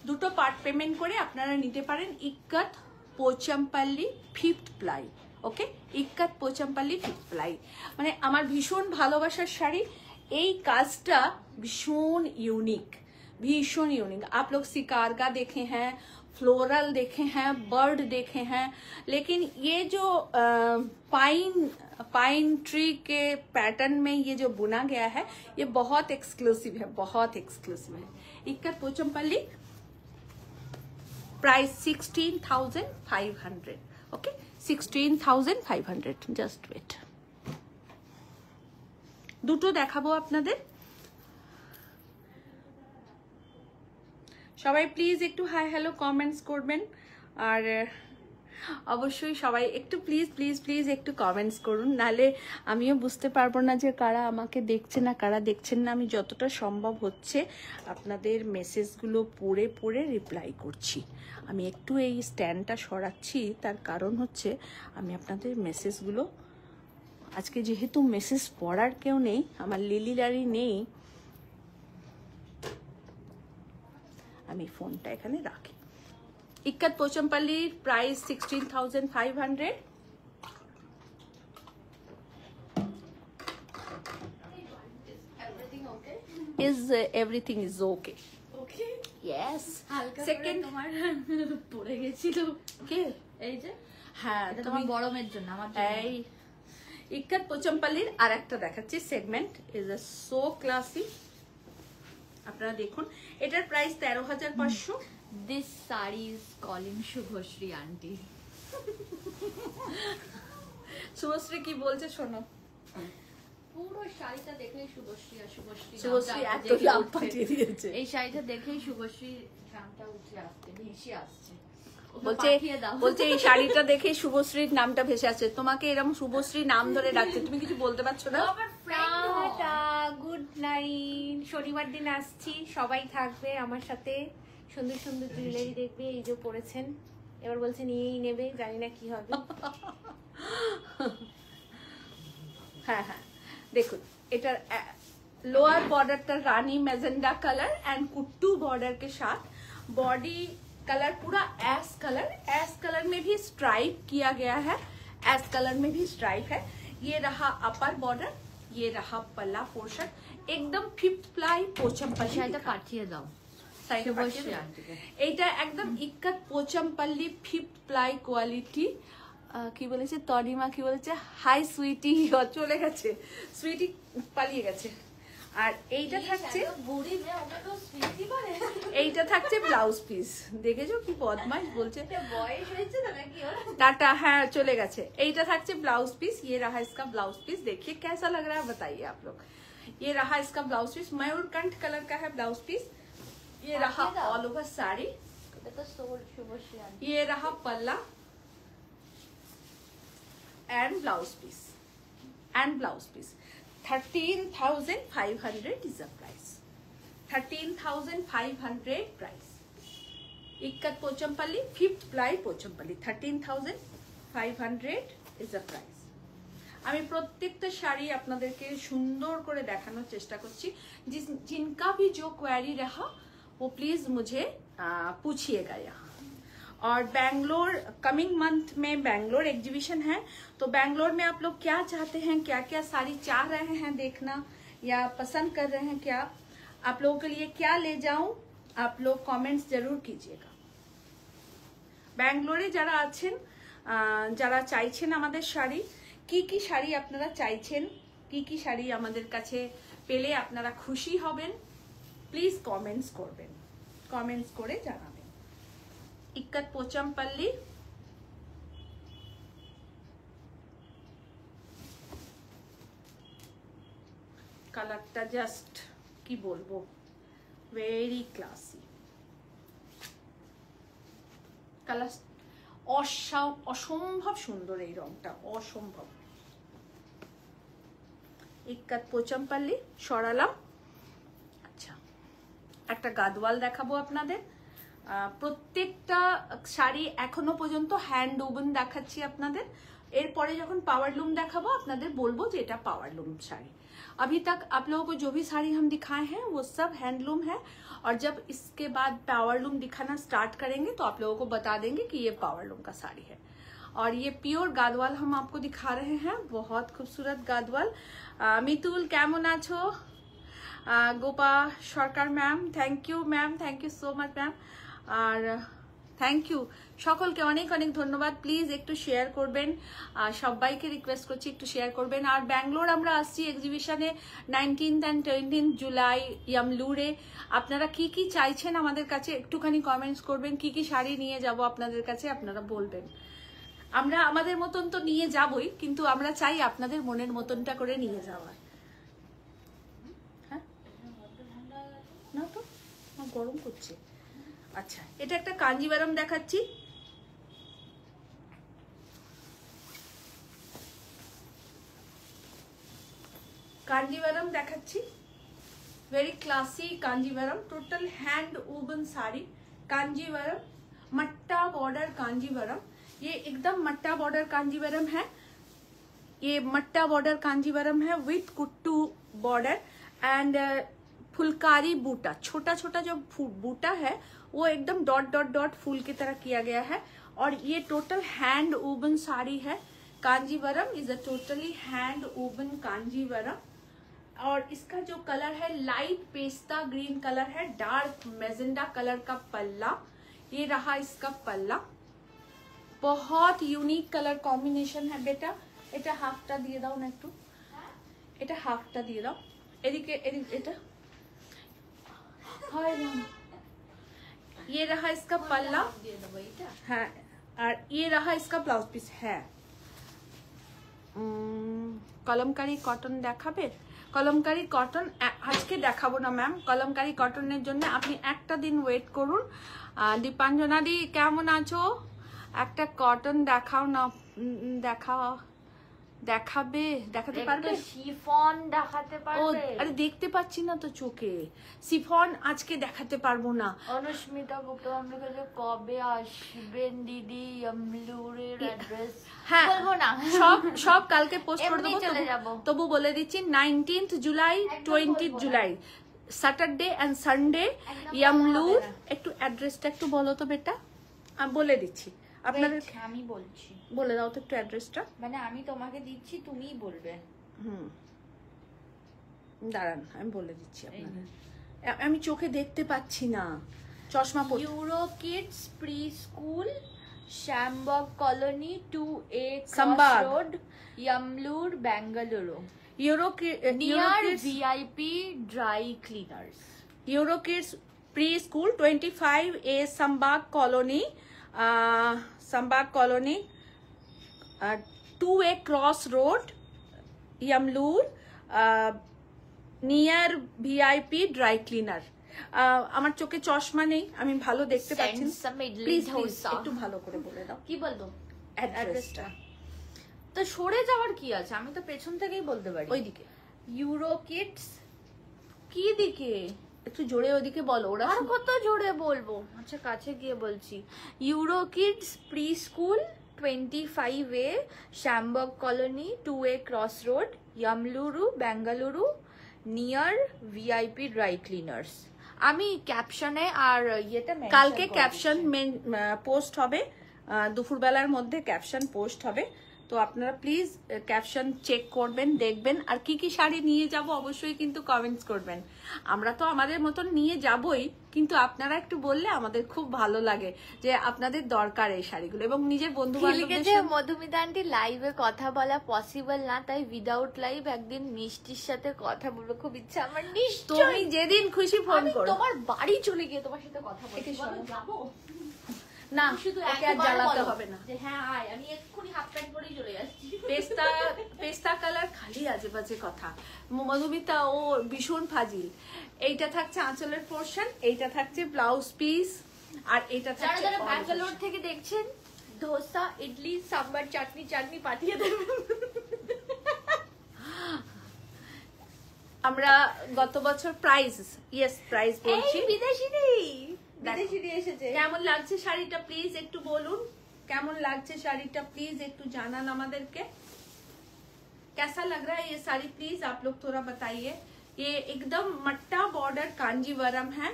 দুটো পার্ট পেমেন্ট করে আপনারা নিতে পারেন। ইক্কত পোচমপল্লি 5th প্লাই, ওকে, ইক্কত পোচমপল্লি 5th প্লাই। মানে আমার ভীষণ ভালোবাসার শাড়ি। এই কাজটা भीषण यूनिक, भीषण यूनिक। आप लोग सिकारगा देखे हैं, फ्लोरल देखे हैं, बर्ड देखे हैं, लेकिन ये जो पाइन ट्री के पैटर्न में ये जो बुना गया है ये बहुत एक्सक्लूसिव है, बहुत एक्सक्लूसिव है। Ikat Pochampally price 16,500, okay, 16,500। Just wait, দুটো দেখাবো আপনাদের। সবাই প্লিজ একটু হাই হ্যালো কমেন্টস করবেন, আর অবশ্যই সবাই একটু প্লিজ প্লিজ প্লিজ একটু কমেন্টস করুন, নালে আমিও বুঝতে পারবো না যে কারা আমাকে দেখছে না কারা দেখছেন না। আমি যতটা সম্ভব হচ্ছে আপনাদের মেসেজগুলো পড়ে পড়ে রিপ্লাই করছি। আমি একটু এই স্ট্যান্ডটা সরাচ্ছি, তার কারণ হচ্ছে আমি আপনাদের মেসেজগুলো, আজকে যেহেতু মেসেজ পড়ার কেউ নেই, আমার লিলি লারি নেই, আমি ফোনটা এখানে রাখি। Ikat Pochampally price 16,500। Everything is okay? Okay. Yes. Second তোমার পড়ে গেছিল কে এই যে, হ্যাঁ এটা তোমার গরমের জন্য, আমার জন্য। এই ইক্কত পোচমপল্লির আরেকটা দেখাচ্ছি segment, is a so classy. আপনারা দেখুন, এটার price 13,500। This saree is calling Subhashree aunty. Subhashree কি বলছে শোনো। পুরো শাড়িটা দেখলেই শুভশ্রী আর শুভশ্রী শুভশ্রী এত লাভ পাঠিয়ে দিয়েছে। এই শাড়িটা দেখেই শুভশ্রী নামটা উঠে আসছে, ভেসে আসছে। বলছে এই শাড়িটা দেখে শুভশ্রীর নামটা ভেসে আসছে। তোমাকে এরকম শুভশ্রী নাম ধরে ডাকছে, তুমি কিছু বলতে পারছো না? Good night. শনিবার দিন আসছি, সবাই থাকবে আমার সাথে, সুন্দর সুন্দর জুয়েলারি দেখবে। এই যে পরেছেন, এবার বলছে নিয়েই নেবে, জানি না কি হবে। হ্যাঁ হ্যাঁ দেখুন এটার लोअर बॉर्डर का rani magenta colour and kuttu border के साथ बॉडी कलर पूरा एस कलर में भी स्ट्राइप किया गया है, एस कलर में भी स्ट्राइप है। ये रहा अपर बॉर्डर, ये रहा पल्ला पोर्शन, एकदम फिफ्थ प्लाई पोचमपल्ली। শাড়িটা পাঠিয়ে দাও শুভশ্রী এইটা একদম ইক্কাত পোচমপল্লি ফিফথ প্লাই কোয়ালিটি। কি বলেছে তনিমা, কি বলেছে হাই সুইটি, চলে গেছে সুইটি, পালিয়ে গেছে। আর এইটা থাকছে এইটা থাকছে ব্লাউজ পিস। দেখেছো কি বদমাইশ বলছে टाटा, हाँ चले गए। এইটা থাকছে ब्लाउज पीस। ये रहा इसका ब्लाउज पीस, देखिए कैसा लग रहा है बताइए आप लोग। ये रहा इसका ब्लाउज पीस, मयूरकंठ कलर का है ब्लाउज पीस। ये रहा ऑल ओवर साड़ी, ये रहा पल्ला and blouse piece 13,500 is the price, 13,500 price। Ikat Pochampally fifth ply Pochampally 13,500 is the price। আমি প্রত্যেকটা শাড়ি আপনাদেরকে সুন্দর করে দেখানোর চেষ্টা করছি। जिनका भी जो क्वेरी रहा वो प्लीज मुझे पूछिएगा यहाँ। और बैंगलोर कमिंग मंथ में बैंगलोर एग्जीबिशन है, तो बैंगलोर में आप लोग क्या चाहते हैं, क्या क्या साड़ी चाह रहे हैं देखना या पसंद कर रहे हैं, क्या आप लोगों के लिए क्या ले जाऊं, आप लोग कमेंट्स जरूर कीजिएगा। बैंगलोरे যারা আছেন, যারা চাইছেন আমাদের শাড়ি, কি শাড়ি আপনারা চাইছেন, কি শাড়ি আমাদের কাছে পেলে আপনারা খুশি হবেন, প্লিজ কমেন্টস করবেন, কমেন্টস করে জানাবেন। इक्कत पोचमपल्ली, কালারটা জাস্ট কি বলবো, ভেরি ক্লাসি কালার, অসম্ভব সুন্দর এই রংটা, অসম্ভব। ইক্কাত পোচমপল্লি সরালাম। আচ্ছা একটা গাদওয়াল দেখাবো আপনাদের। প্রত্যেকটা শাড়ি এখনো পর্যন্ত হ্যান্ড ওভেন দেখাচ্ছি আপনাদের, এরপরে যখন पावर लूम দেখাবো আপনাদের বলবো যে এটা पावर लूम শাড়ি। अभी तक आप लोगों को जो भी साड़ी हम दिखाए हैं वो सब हैंडलूम है, और जब इसके बाद पावर लूम दिखाना स्टार्ट करेंगे तो आप लोगों को बता देंगे कि ये पावर लूम का साड़ी है। और ये प्योर गादवाल हम आपको दिखा रहे हैं, बहुत खूबसूरत गादवाल। मितुल कैमन आछो, Gopa Sarkar ma'am, thank you ma'am, thank you so much ma'am. আর থ্যাংক ইউ সকলকে, অনেক অনেক ধন্যবাদ। প্লিজ একটু শেয়ার করবেন, সবাইকে রিকোয়েস্ট করছি একটু শেয়ার করবেন। আর ব্যাঙ্গালোর আমরা আসছি এক্সিবিশনে 19th and 20th জুলাই ইয়ামলুরে। আপনারা কি চাইছেন আমাদের কাছে একটুখানি কমেন্টস করবেন, কি শাড়ি নিয়ে যাব আপনাদের কাছে আপনারা বলবেন। আমরা আমাদের মতন তো নিয়ে যাবই, কিন্তু আমরা চাই আপনাদের মনের মতনটা করে নিয়ে যাওয়ার। হ্যাঁ না তো গরম করছে। আচ্ছা এটা একটা কাঞ্জিভারম দেখাচ্ছি, কাঞ্জিভারম দেখাচ্ছি, very classy Kanjivaram, total hand woven sari Kanjivaram, matta border Kanjivaram. ये एकदम मट्टा बॉर्डर कांजीवरम है, ये मट्टा बॉर्डर कांजीवरम है with kuttu border and phulkari buta, छोटा छोटा जो बूटा है वो एकदम डॉट डॉट डॉट फूल की तरह किया गया है। और ये टोटल हैंड वूवन साड़ी है। Kanjeevaram is a totally hand woven Kanjeevaram. और इसका जो कलर है लाइट पेस्ता ग्रीन कलर है, डार्क मैजेंडा कलर का पल्ला। ये रहा इसका पल्ला, बहुत यूनिक कलर कॉम्बिनेशन है। बेटा এটা হাফটা দিয়ে দাও না একটু, এটা হাফটা দিয়ে দাও, এদিকে এটা হয় না। ये रहा इसका पल्ला, हाँ, और ये रहा इसका ब्लाउज पीस है। কলমকারী কটন দেখাবে? কলমকারী কটন আজকে দেখাবো না ম্যাম। কলমকারী কটনের জন্য আপনি একটা দিন ওয়েট করুন। দীপাঞ্জনা দি কেমন আছো? একটা কটন দেখাও না, দেখাও দেখাতে পারবে? শিফন দেখাতে ও পারবে? আরে দেখতে পাচ্ছি না তো চোখে। সিফন আজকে দেখাতে পারবো না। অনুস্মিতা গুপ্তা ম্যাম লিখেছে কবে আসবেন দিদি আমলুরের অ্যাড্রেস? হ্যাঁ বলবো না, সব কালকে পোস্ট করে এমনি দেবো। চলে যাবো। তবু বলে দিচ্ছি 19th July, 20th July, Saturday and Sunday, Yemalur. একটু অ্যাড্রেসটা একটু বলো তো বেটা। বলে দিচ্ছি আপনাদের, Wait, আমি বলছি, বলে দাও তো একটু অ্যাড্রেসটা। মানে আমি তোমাকে দিচ্ছি, তুমিই বলবে। দাঁড়ান আমি বলে দিচ্ছি আপনাদের। আমি চোখে দেখতে পাচ্ছি না, চশমা পরে। Euro Kids pre school, Sambag colony, 2A Sambag road, Yemalur, Bengaluru, near near VIP dry cleaners. Euro Kids Preschool, 25A Sambag Colony, 2A Cross Road, Yamloor, near VIP Dry Cleaner. আমার চোখে চশমা নেই, আমি ভালো দেখতে পাচ্ছি না। প্লিজ একটু ভালো করে বলে দাও কি বলবো অ্যাড্রেসটা। তো সরে যাওয়ার কি আছে, আমি তো পেছন থেকেই বলতে পারি। ওইদিকে ইউরো কিডস কি দিকে? একটু জোরে ওইদিকে বলো, ওরা আর কত জোরে বলবো? আচ্ছা কাছে গিয়ে বলছি। Euro Kids pre school, 25A Sambag colony, 2A cross road, Yemalur, Bengaluru, near VIP dry cleaners. আমি ক্যাপশনে আর ইয়েতে কালকে ক্যাপশন পোস্ট হবে, দুপুরবেলার মধ্যে ক্যাপশন পোস্ট হবে। তো আপনারা প্লিজ ক্যাপশন চেক করবেন, দেখবেন। আর কি কি শাড়ি নিয়ে যাব অবশ্যই কিন্তু কমেন্টস করবেন। আমরা তো আমাদের মতন নিয়ে যাবই, কিন্তু আপনারা একটু বললে আমাদের খুব ভালো লাগে যে আপনাদের দরকার এই শাড়িগুলো, এবং নিজের বন্ধু বান্ধবদের। মধুমিতা আন্টি লাইভে কথা বলা পসিবল না, তাই উইদাউট লাইভ একদিন মিষ্টির সাথে কথা বলবো, খুব ইচ্ছা আমার। তুমি যেদিন খুশি ফোন করো, তোমার বাড়ি চলে গিয়ে তোমার সাথে কথা বলতে যাবো না শুধু ওকে আর জ্বালাতে হবে না। যে হ্যাঁ আয়, আমি এক্ষুনি হাফ প্যান্ট পরেই চলে যাচ্ছি। পেস্তা কালার খালি আজে বাজে কথা। মধুমিতা ও ভীষণ ফাজিল। এইটা থাকছে আঁচলের পোর্শন, এইটা থাকছে ব্লাউজ পিস, আর এইটা যারা থাকছে যারা ব্যাঙ্গালোর থেকে দেখছেন, ধোসা, ইডলি, সাম্বার, চাটনি পাঠিয়ে দেবেন। আমরা গত বছর প্রাইস বলছি। বিদেশি এসেছে। কেমন লাগছে শাড়িটা প্লিজ একটু বলুন, কেমন লাগছে শাড়িটা প্লিজ একটু জানান আমাদেরকে। कैसा लग रहा है ये साड़ी प्लीज आप लोग थोड़ा बताइए। ये एकदम मट्टा बॉर्डर कांजीवरम है,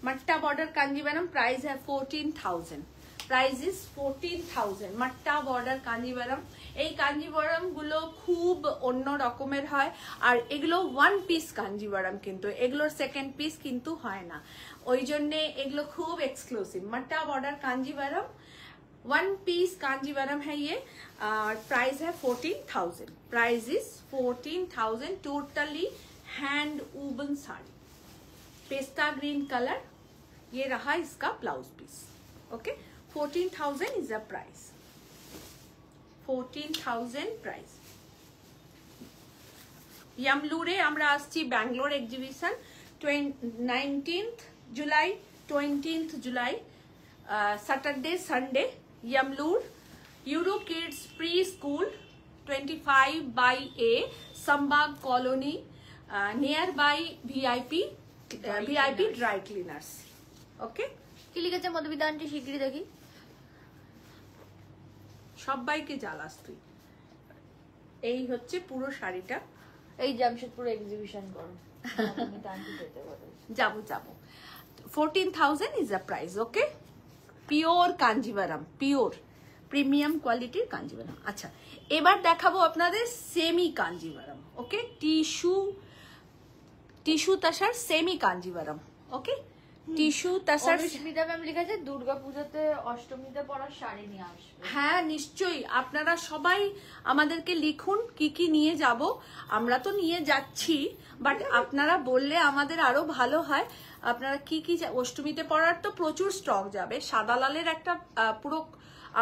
मट्टा बॉर्डर कांजीवरम। प्राइस है 14,000, प्राइस इज 14,000। मट्टा बॉर्डर कांजीवरम। এই কাঞ্জিবরম গুলো খুব অন্য রকমের হয়, আর এগুলো ওয়ান পিস কাঞ্জিবরম, কিন্তু এগুলোর সেকেন্ড পিস কিন্তু হয় না, ওই জন্য এগুলো খুব exclusive. Matta border Kanjivaram, one piece Kanjivaram है ये, और प्राइस है 14,000। Price is 14,000। Totally hand woven sari, pista green colour. ये रहा इसका blouse piece. Okay, 14,000 is a price, 14,000 price. ইয়ামলুরে আমরা আসছি Bangalore exhibition, 19th July, 20th July, Saturday Sunday. Yemalur Euro Kids pre school, 25/A Sambag Colony, near by VIP dry cleaners। Okay, কি লিখেছে Madhumita aunty শিগগিরই দেখি। সবাইকে জ্বালাস তুই। এই হচ্ছে পুরো শাড়িটা। এই জামশেদপুর এক্সিবিশন করো, মধুমিতা আন্টি যেতে পারে। যাবো 14,000 is a price. Okay, pure Kanjivaram, pure premium কোয়ালিটির কাঞ্জিভারাম। আচ্ছা, এবার দেখাবো আপনাদের সেমি কাঞ্জিভারাম। ওকে, টিস্যু তাসার সেমি কাঞ্জিভারাম। ওকে, টিস্যু তাসার। অনুস্মিতা ম্যাম লিখেছে দুর্গাপূজাতে অষ্টমীতে পরার শাড়ি নিয়ে আসবে। হ্যাঁ নিশ্চয়ই, আপনারা সবাই আমাদেরকে লিখুন কি কি নিয়ে যাব। আমরা তো নিয়ে যাচ্ছি, বাট আপনারা বললে আমাদের আরো ভালো হয়। আপনারা কি কি অষ্টমীতে পরার তো প্রচুর স্টক যাবে। সাদা লালের একটা পুরো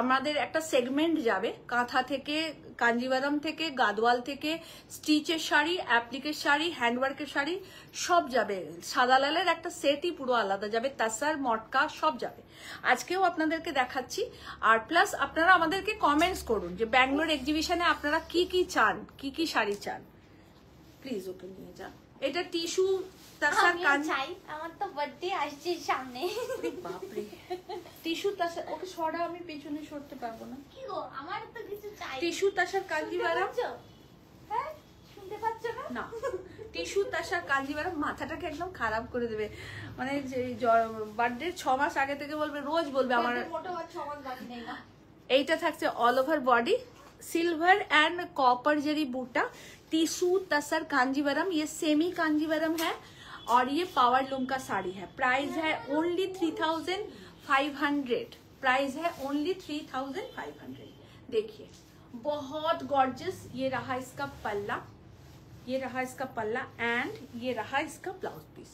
আমাদের একটা সেগমেন্ট যাবে, কাঁথা থেকে কাঞ্জিভারম থেকে, গাদওয়াল থেকে, স্টিচের শাড়ি, অ্যাপ্লিকের শাড়ি, হ্যান্ডওয়ার্কের শাড়ি সব যাবে। সাদা লালের একটা সেটই পুরো আলাদা যাবে, তাসার মটকা সব যাবে। আজকেও আপনাদেরকে দেখাচ্ছি। আর প্লাস আপনারা আমাদেরকে কমেন্টস করুন যে ব্যাঙ্গালোর এক্সিবিশনে আপনারা কি কি চান, কি কি শাড়ি চান। প্লিজ ওকে নিয়ে যান। এটা টিস্যু তাসার চাই, আমার তো বার্থডে আসছে সামনে। বাপরে, টিস্যু তাসার, ওকে সরা, আমি পেছনে সরতে পারবো না। কি গো, আমার তো কিছু চাই। টিস্যু তাসার কাঞ্জিভারম, হ্যাঁ শুনতে পাচ্ছ না? না টিস্যু তাসার কাঞ্জিভারম মাথাটাকে একদম খারাপ করে দেবে। মানে বার্থডে 6 মাস আগে থেকে বলবে, রোজ বলবে আমার। মোটো আর 6 মাস বাকি নেই না। এইটা থাকছে all over body, silver and copper zari buta, tissue tussar Kanjivaram. ये सेमी कांजीवरम है और ये पावर लूम का साड़ी है। प्राइस है ओनली 3500। प्राइस है ओनली 3500। देखिए बहुत गॉर्जियस। ये रहा इसका पल्ला, ये रहा इसका पल्ला एंड ये रहा इसका blouse piece.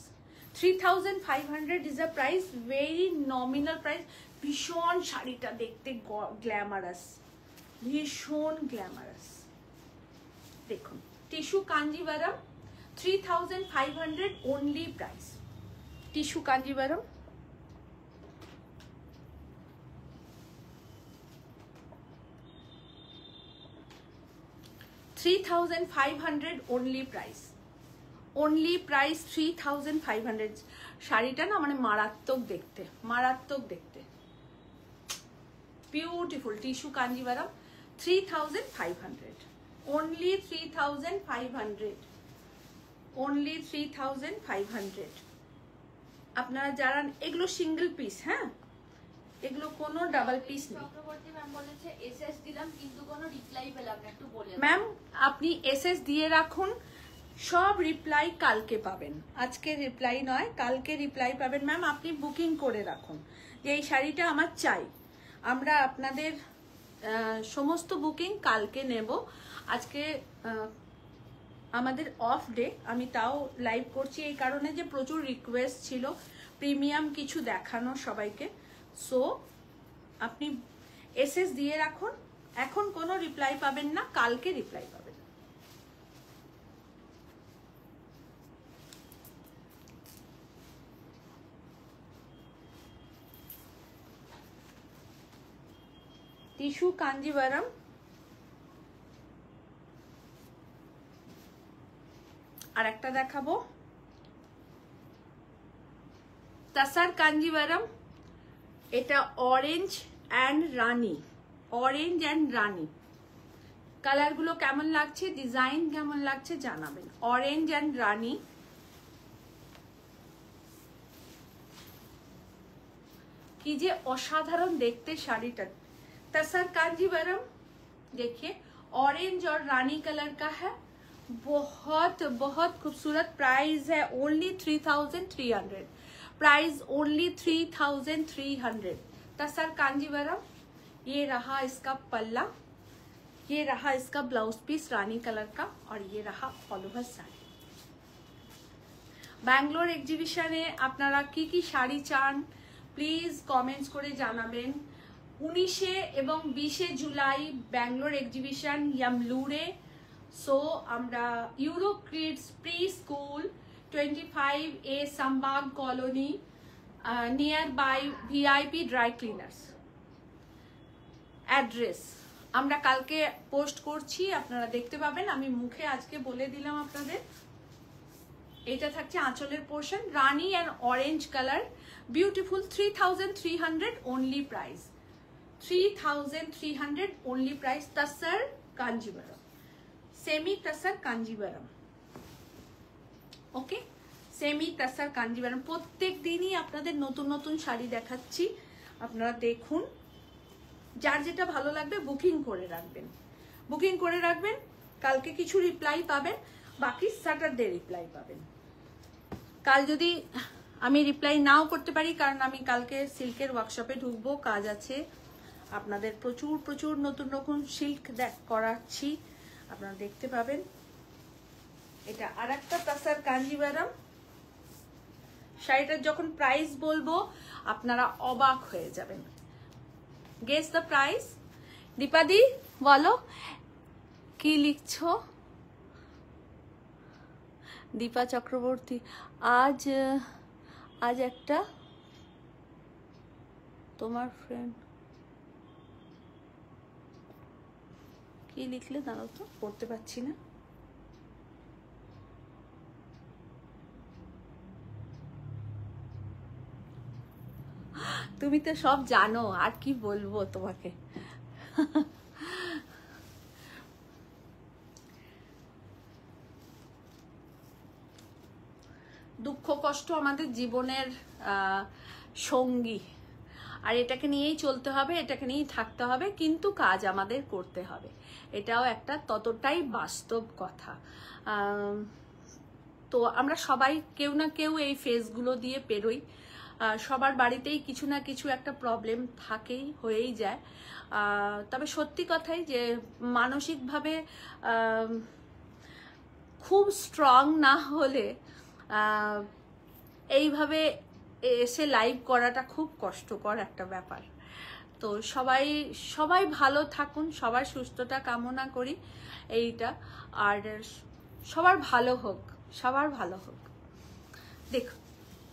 3500 is a price, very nominal price. भीषण শাড়িটা দেখতে গ্ল্যামারাস, ভীষণ গ্ল্যামারাস। দেখুন tissue Kanjeevaram 3500 only price. Tissue Kanjeevaram $3,500 only price. Only price 3500। শাড়িটা না মানে মারাত্মক দেখতে, মারাত্মক দেখতে, beautiful. Tissue Kanjeevaram 3500 only 3500 only 3500। আপনারা যারা এগুলো সিঙ্গেল পিস, হ্যাঁ এগুলো কোনো ডাবল পিস নেই। চক্রবর্তী ম্যাম বলেছে এসএস দিলাম কিন্তু কোনো রিপ্লাই পেলাম না, একটু বলে ম্যাম আপনি এসএস দিয়ে রাখুন, সব রিপ্লাই কালকে পাবেন। আজকে রিপ্লাই নয়, কালকে রিপ্লাই পাবেন। ম্যাম আপনি বুকিং করে রাখুন যে এই শাড়িটা আমার চাই। আমরা আপনাদের সমস্ত বুকিং কালকে নেব। আজকে আমাদের অফ ডে, আমি তাও লাইভ করছি এই কারণে যে প্রচুর রিকোয়েস্ট ছিল প্রিমিয়াম কিছু দেখানো সবাইকে। সো আপনি এসএস দিয়ে রাখুন, এখন কোনো রিপ্লাই পাবেন না, কালকে রিপ্লাই পাবেন। টিস্যু কাঞ্জিভারম আর একটা দেখাবো তাসার কাঞ্জিভারম। এটা orange and rani, orange and rani. কালারগুলো কেমন লাগছে, ডিজাইন কেমন লাগছে জানাবেন। অরেঞ্জ অ্যান্ড রানী, কি যে অসাধারণ দেখতে শাড়িটা। तसर कांजीवरम देखिए ऑरेंज और रानी कलर का है, बहुत बहुत खूबसूरत। प्राइस है ओनली 3300। Price only 3300। तसर कांजीवरम। ये रहा इसका पल्ला, ये रहा इसका ब्लाउज पीस रानी कलर का और ये रहा ऑल ओवर साड़ी। ব্যাঙ্গালোর এক্সিবিশনে আপনারা কি কি শাড়ি চান প্লিজ কমেন্টস করে জানাবেন। 19 এবং 20 জুলাই ব্যাঙ্গালোর এক্সিবিশন ইয়ামলুরে। সো আমরা Euro Kids pre school 25A Sambag colony near by VIP dry cleaners address আমরা কালকে পোস্ট করছি, আপনারা দেখতে পাবেন। আমি মুখে আজকে বলে দিলাম আপনাদের। এটা থাকছে আঁচলের পোর্শন, রানী and orange colour, beautiful. 3300 only price, 3300 only price. Tussar Kanjeevaram, semi tussar Kanjeevaram, okay semi tussar Kanjeevaram. প্রত্যেক দিনই আপনাদের নতুন নতুন শাড়ি দেখাচ্ছি, আপনারা দেখুন। যার যেটা ভালো লাগবে বুকিং করে রাখবেন, বুকিং করে রাখবেন। কালকে কিছু রিপ্লাই পাবেন, বাকি স্যাটারডে রিপ্লাই পাবেন। কাল যদি আমি রিপ্লাই নাও করতে পারি, কারণ আমি কালকে সিল্কের ওয়ার্কশপে ঢুকবো, কাজ আছে। আপনাদের প্রচুর প্রচুর নতুন নতুন সিল্ক করাচ্ছি, আপনারা দেখতে পাবেন। এটা আর একটা তসর কাঞ্জিভারম। শাড়িটার যখন প্রাইস বলবো আপনারা অবাক হয়ে যাবেন। Guess the price. দীপাদি বলো, কি লিখছো? দীপা চক্রবর্তী, আজ আজ একটা তোমার ফ্রেন্ড কি লিখলে, দাঁড়াও তো, পড়তে পারছি না। তুমি তো সব জানো, আর কি বলবো তোমাকে। দুঃখ কষ্ট আমাদের জীবনের সঙ্গী, আর এটাকে নিয়েই চলতে হবে, এটাকে নিয়েই থাকতে হবে, কিন্তু কাজ আমাদের করতে হবে, এটাও একটা ততটাই বাস্তব কথা। তো আমরা সবাই কেউ না কেউ এই ফেজগুলো দিয়ে পেরোই, সবার বাড়িতেই কিছু না কিছু একটা প্রবলেম থাকেই, হয়েই যায়। তবে সত্যি কথাই যে মানসিকভাবে খুব স্ট্রং না হলে এইভাবে এসে লাইভ করাটা খুব কষ্টকর একটা ব্যাপার। তো সবাই ভালো থাকুন, সবার সুস্থতা কামনা করি এইটা, আর সবার ভালো হোক, সবার ভালো হোক। দেখো,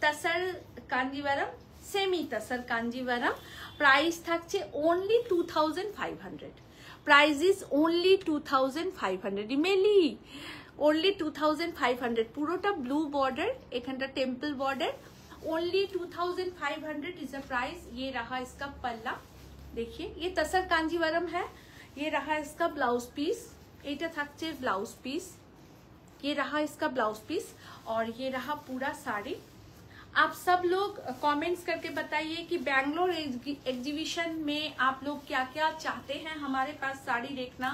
তাসার কাঞ্জিভারাম, সেমি তাসার কাঞ্জিভারাম, প্রাইস থাকছে only 2500। Price is only 2500 রিমেলি, only 2500। পুরোটা ব্লু বর্ডার, এখানটা temple border, only 2500 is a price. ये रहा इसका पल्ला, देखिए ये तसर कांजीवरम है। ये रहा इसका ब्लाउज पीस, এটা থাকছে ব্লাউজ পিস, ये रहा इसका ब्लाउज पीस, और ये रहा पूरा साड़ी। आप सब लोग कमेंट्स करके बताइए कि बैंगलोर एग्जीबिशन में आप लोग क्या क्या चाहते हैं हमारे पास साड़ी देखना,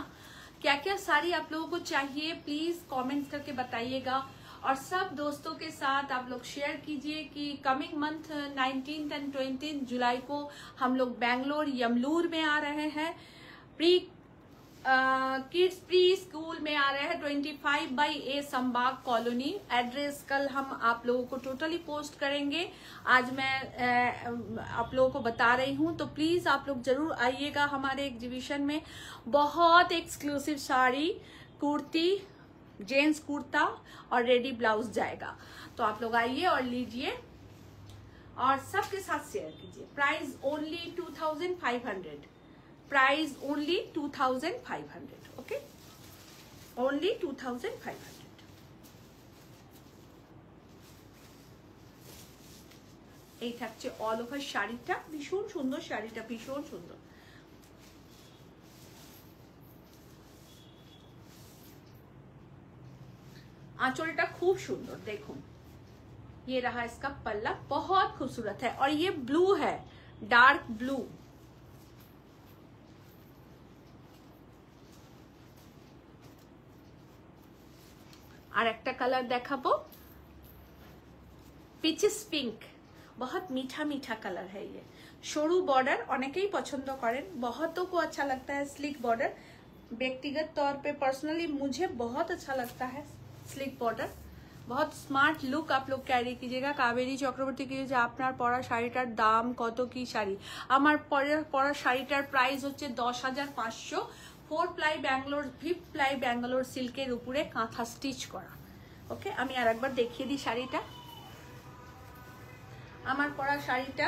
क्या क्या साड़ी आप लोगों को चाहिए, प्लीज कमेंट्स करके बताइएगा। और सब दोस्तों के साथ आप लोग शेयर कीजिए कि कमिंग मंथ 19 एंड 20 जुलाई को हम लोग बैंगलोर यमलूर में आ रहे हैं, प्री किड्स प्री स्कूल में आ रहे हैं 25/A संबाग कॉलोनी। एड्रेस कल हम आप लोगों को टोटली पोस्ट करेंगे, आज मैं आप लोगों को बता रही हूँ, तो प्लीज आप लोग जरूर आइएगा हमारे एग्जीबिशन में। बहुत एक्सक्लूसिव साड़ी, कुर्ती, जेंट्स कुर्ता और रेडी ब्लाउज जाएगा, तो आप लोग आइए और लीजिए और सबके साथ शेयर कीजिए। Price only 2500, price only 2500, okay, only 2500। এই থাকছে অল ওভার শাড়িটা, ভীষণ সুন্দর শাড়িটা, ভীষণ সুন্দর। आंचलटा खूब सुंदर, देखो ये रहा इसका पल्ला, बहुत खूबसूरत है, और ये ब्लू है, डार्क ब्लू। और एक कलर देखाबो, पिचिस पिंक, बहुत मीठा मीठा कलर है ये। সরু बॉर्डर অনেকেই পছন্দ করেন, बहुतों को अच्छा लगता है स्लिक बॉर्डर। व्यक्तिगत तौर पे पर्सनली मुझे बहुत अच्छा लगता है स्लिक बॉर्डर, बहुत स्मार्ट लुक आप लोग कैरी कीजिएगा। कावेरी चक्रवर्ती की যে আপনার পরা শাড়িটার দাম কত, কি শাড়ি? আমার পরা শাড়িটার প্রাইস হচ্ছে 10,500, 4 প্লাই ব্যাঙ্গালোর, 5 প্লাই ব্যাঙ্গালোর সিল্কের উপরে কাঁথা স্টিচ করা। ওকে, আমি আর একবার দেখিয়ে দিই শাড়িটা। আমার পরা শাড়িটা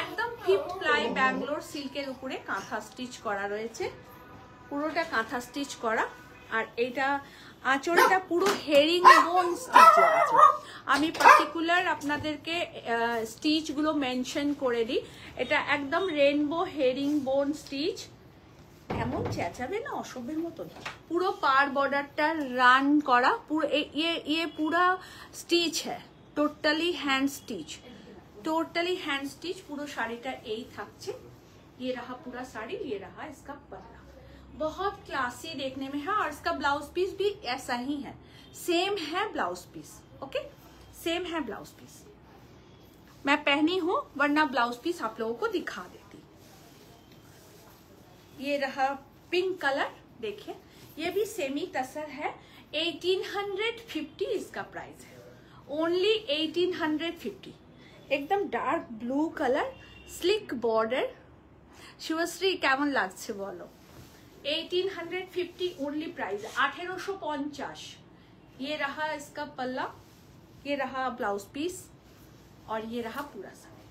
একদম 5 প্লাই ব্যাঙ্গালোর সিল্কের উপরে কাঁথা স্টিচ করা রয়েছে, পুরোটা কাঁথা স্টিচ করা। আর এইটা আঁচলটা পুরো হেরিং বোন স্টিচ আছে। আমি পার্টিকুলার আপনাদেরকে স্টিচ গুলো মেনশন করে দিই, এটা একদম রেনবো হেরিং বোন স্টিচ। এমন চেঁচাবে না অসভ্যের মতন। পুরো পার বর্ডারটা রান করা, পুরো ये पूरा स्टिच है, totally hand stitch, totally hand stitch. पूरा শাড়িটা এই থাকছে। ये रहा पूरा साड़ी, ये रहा इसका पल्ला, बहुत क्लासी देखने में है। और इसका ब्लाउज पीस भी ऐसा ही है, सेम है ब्लाउज पीस, ओके, सेम है ब्लाउज पीस। मैं पहनी हूं, वरना ब्लाउज पीस आप लोगों को दिखा देती। ये रहा पिंक कलर, देखिए ये भी सेमी तसर है। 1850 इसका प्राइस है, ओनली 1850। एकदम dark blue colour, slick border. Shivshree केमन लागছে বলো? 1850 ओनली प्राइस, 1850। ये रहा इसका पल्ला, ये रहा ब्लाउज पीस और ये रहा पूरा साड़ी।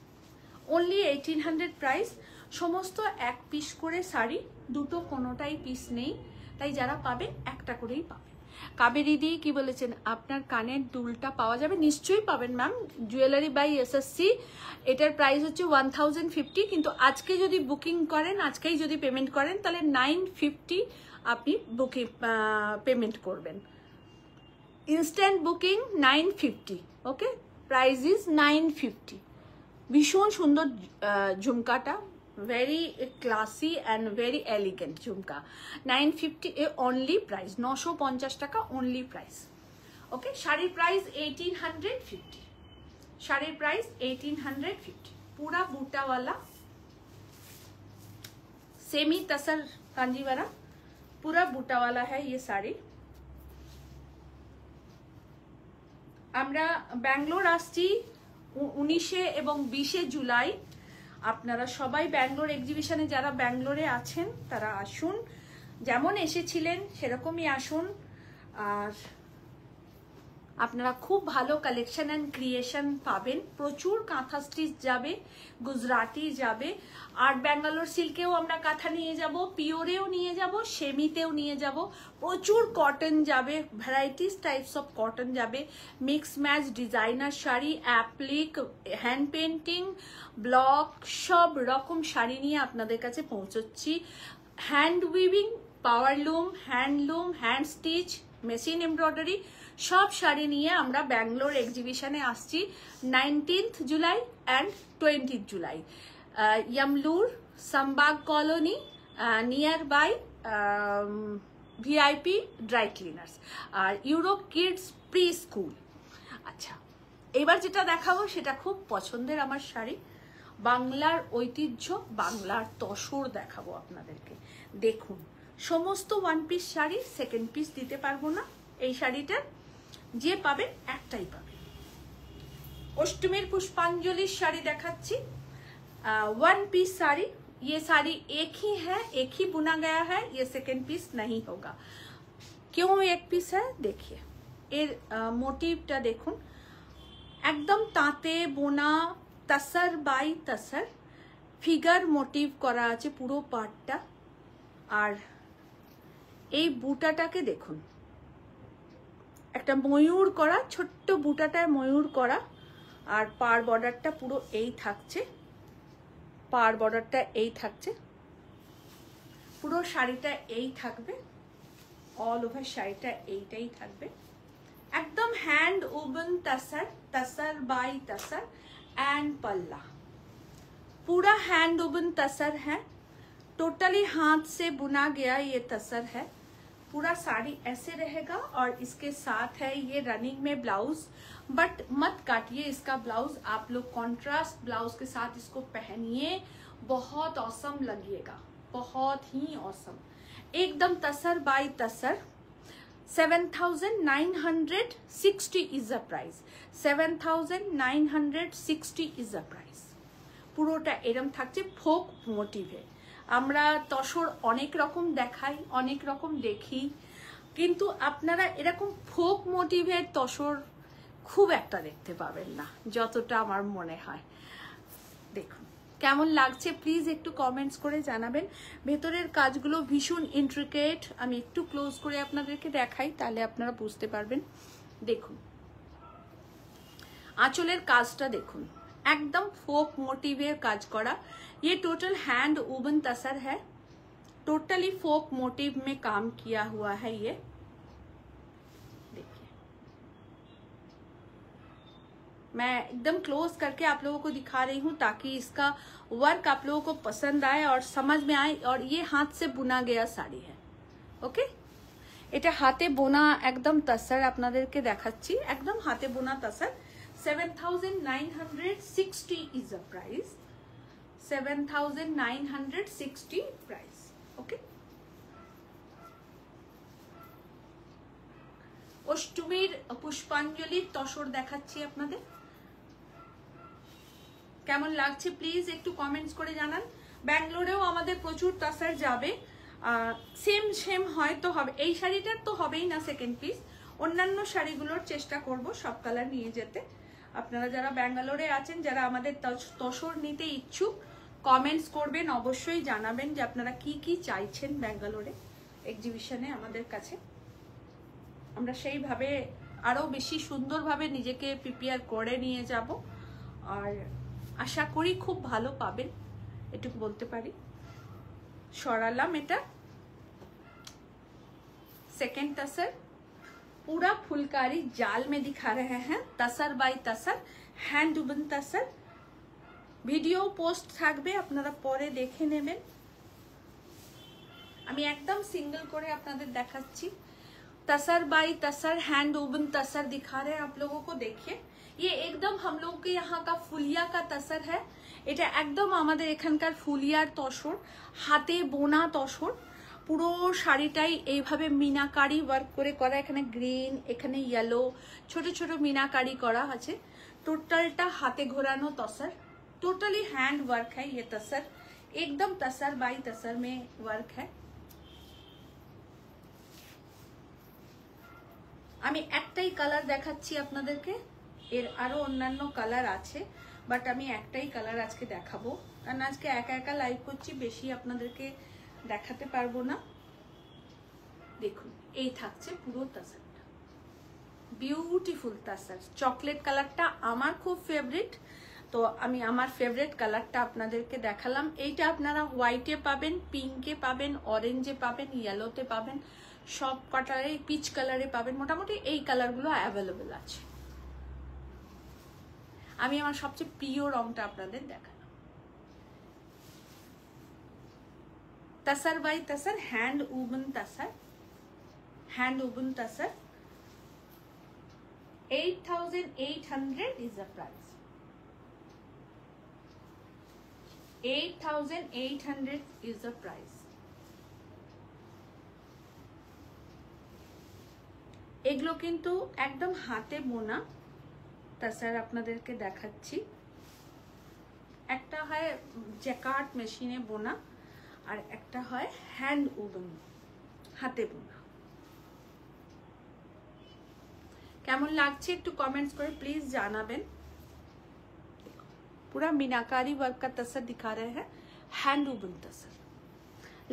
Only 1800 price. সমস্ত এক পিস করে শাড়ি, দুটো কোনোটাই পিস নেই, তাই যারা পাবেন একটা করেই পাবেন। কাবেরী দি কি বলেছেন, আপনার কানের দুলটা পাওয়া যাবে? নিশ্চয়ই পাবেন ম্যাম। জুয়েলারি বাই এসএসসি, এটার প্রাইস হচ্ছে 1050, কিন্তু আজকে যদি বুকিং করেন, আজকেই যদি পেমেন্ট করেন, তাহলে 950 আপনি বুকিং পেমেন্ট করবেন। Instant booking 950, okay, price is 950। ভীষণ সুন্দর ঝুমকাটা, very classy and very elegant jhumka. 950 A only price, 950 টাকা অনলি প্রাইস। ওকে, শাড়ির প্রাইস 1850, শাড়ির প্রাইস 1850। पूरा बूटा वाला सेमी तसर कांजीवरम, पूरा बूटा वाला है ये साड़ी। আমরা ব্যাঙ্গালোর আসছি 19 এবং 20 জুলাই। আপনারা সবাই ব্যাঙ্গালোর এক্সিবিশনে যারা ব্যাঙ্গালোরে আছেন তারা আসুন, যেমন এসেছিলেন সেরকমই আসুন। আর আপনারা খুব ভালো কালেকশন অ্যান্ড ক্রিয়েশন পাবেন, প্রচুর কাঁথা স্টিচ যাবে, গুজরাটি যাবে, আর ব্যাঙ্গালোর সিল্কেও আমরা কাঁথা নিয়ে যাব, পিওরেও নিয়ে যাব, সেমিতেও নিয়ে যাব, প্রচুর কটন যাবে, ভ্যারাইটিস টাইপস অফ কটন যাবে, mix match designer sari, appliqué, hand painting, block, সব রকম শাড়ি নিয়ে আপনাদের কাছে পৌঁছচ্ছি। Hand weaving, powerloom, handloom, hand stitch, machine embroidery, সব শাড়ি নিয়ে আমরা ব্যাঙ্গালোর এক্সিবিশনে আসছি 19th July and 20th July. Yemalur Sambag colony, near by VIP dry cleaners, আর ইউরো কিডস প্রি স্কুল। আচ্ছা, এবার যেটা দেখাবো সেটা খুব পছন্দের আমার শাড়ি, বাংলার ঐতিহ্য, বাংলার তসর দেখাবো আপনাদেরকে। দেখুন, সমস্ত one piece sari, second piece দিতে পারবো না। এই শাড়িটা যে পাবেন একটাই পাবেন। অষ্টমীর পুষ্পাঞ্জলির শাড়ি দেখাচ্ছি, वन पीस साड़ी। ये साड़ी एक ही है, एक ही बुना गया है, ये सेकेंड पीस नहीं होगा। क्यों एक पीस है? देखिए एर मोटिवटा देखुन, एकदम ताते बोना, तसर बाई तसर, फिगर मोटिव करा आछे पुरो पार्टटा। আর এই বুটাটাকে দেখুন, একটা ময়ূর করা, ছোট্ট বুটাটায় ময়ূর করা, আর পার বর্ডারটা পুরো এই থাকছে, পার বর্ডারটা এই থাকছে, পুরো শাড়িটা এই থাকবে, অল ওভার শাড়িটা এইটাই থাকবে। একদম hand woven tussar, tussar by tussar and पल्ला, पूरा हैंड ओवन तसर है, टोटली हाथ से बुना गया ये तसर है। पूरा साड़ी ऐसे रहेगा और इसके साथ है ये रनिंग में ब्लाउज, बट मत काटिए इसका ब्लाउज, आप लोग कॉन्ट्रास्ट ब्लाउज के साथ इसको पहनिए, बहुत औसम लगेगा, बहुत ही औसम। एकदम तसर by tasar. 7960 is the price, 7960 is the price। পুরোটা এরম থাকছে ফোক মোটিভে। আমরা তসর অনেক রকম দেখাই, অনেক রকম দেখি, কিন্তু আপনারা এরকম ফোক মোটিভের তসর খুব একটা দেখতে পাবেন না, যতটা আমার মনে হয়। দেখুন কেমন লাগছে প্লিজ একটু কমেন্টস করে জানাবেন। ভেতরের কাজগুলো ভীষণ ইন্ট্রিকেট, আমি একটু ক্লোজ করে আপনাদেরকে দেখাই, তাহলে আপনারা বুঝতে পারবেন। দেখুন আঁচলের কাজটা দেখুন, एकदम फोक मोटिवेर काज करा। ये टोटल हैंड वूवन तसर है, टोटली फोक मोटिव में काम किया हुआ है। ये देखिए, मैं एकदम क्लोज करके आप लोगों को दिखा रही हूँ ताकि इसका वर्क आप लोगों को पसंद आए और समझ में आए। और ये हाथ से बुना गया साड़ी है, ओके। এটা হাতে বোনা একদম তসর আপনাদেরকে দেখাচ্ছি, একদম হাতে বোনা tussar. 7960 is the price, 7960 price, okay। অষ্টমীর পুষ্পাঞ্জলির তসর দেখাচ্ছি আপনাদের, কেমন লাগছে প্লিজ একটু কমেন্টস করে জানান। ব্যাঙ্গালোরেও আমাদের প্রচুর তসর যাবে, সেম সেম হয়তো হবে, এই শাড়িটার তো হবেই না সেকেন্ড পিস, অন্যান্য শাড়িগুলোর চেষ্টা করব সব কালার নিয়ে যেতে। আপনারা যারা ব্যাঙ্গালোরে আছেন, যারা আমাদের তসর নিতে ইচ্ছুক, কমেন্টস করবেন, অবশ্যই জানাবেন যে আপনারা কি কি চাইছেন ব্যাঙ্গালোরে এক্সিবিশনে আমাদের কাছে। আমরা সেইভাবে আরও বেশি সুন্দরভাবে নিজেকে প্রিপেয়ার করে নিয়ে যাব, আর আশা করি খুব ভালো পাবেন, এটুকু বলতে পারি। সরালাম এটা सेकेंड तसर, पूरा फुलकारी जाल में दिखा रहे हैं, tussar by tussar, hand woven tussar. Video post থাকবে, আপনারা পরে দেখে নেবেন। আমি একদম সিঙ্গেল করে আপনাদের দেখাচ্ছি। तसर बाई तसर, हैंड वुवन तसर दिखा रहे हैं आप लोगों को। देखिए ये एकदम हम लोग के यहाँ का फुलिया का तसर है, এটা একদম আমাদের এখানকার ফুলিয়ার তসর, হাতে বোনা তসর। পুরো শাড়িটাই এইভাবে মিনাকারি ওয়ার্ক করে করা, এখানে গ্রিন, এখানে ইয়েলো, ছোট ছোট মিনাকারি করা আছে। টোটালটা হাতে ঘোরানো তসর, टोटली हैंड वर्क है ये तसर, एकदम तसर बाई तसर में वर्क है। আমি একটাই কালার দেখাচ্ছি আপনাদেরকে, এর আরো অন্যান্য কালার আছে, বাট আমি একটাই কালার আজকে দেখাবো, কারণ আজকে একা একা লাইভ করছি, বেশি আপনাদেরকে দেখাতে পারবো না। দেখুন এই থাকছে পুরো তাসারটা, বিউটিফুল তাসার। চকলেট কালারটা আমার খুব ফেভারিট, তো আমি আমার ফেভারিট কালারটা আপনাদেরকে দেখালাম। এইটা আপনারা হোয়াইটে পাবেন, পিঙ্কে পাবেন, অরেঞ্জে পাবেন, ইয়েলোতে পাবেন, সব কালারে, পিচ কালারে পাবেন, মোটামুটি এই কালারগুলো অ্যাভেলেবেল আছে। আমি আমার সবচেয়ে প্রিয় রংটা আপনাদের দেখালাম। Tussar by tussar, hand woven tussar, hand woven tussar, 8,800 is the price, 8,800 is the price। এগুলো কিন্তু একদম হাতে বোনা তাসার আপনাদেরকে দেখাচ্ছি। একটা হয় জ্যাকার্ড মেশিনে বোনা, আর একটা হয় হ্যান্ড উবন, হাতে বোনা। কেমন লাগছে একটু কমেন্টস করে प्लीज জানাবেন। पूरा मीनाकारी वर्क का तसर दिखा रहे हैं, हैंड वुवन तसर।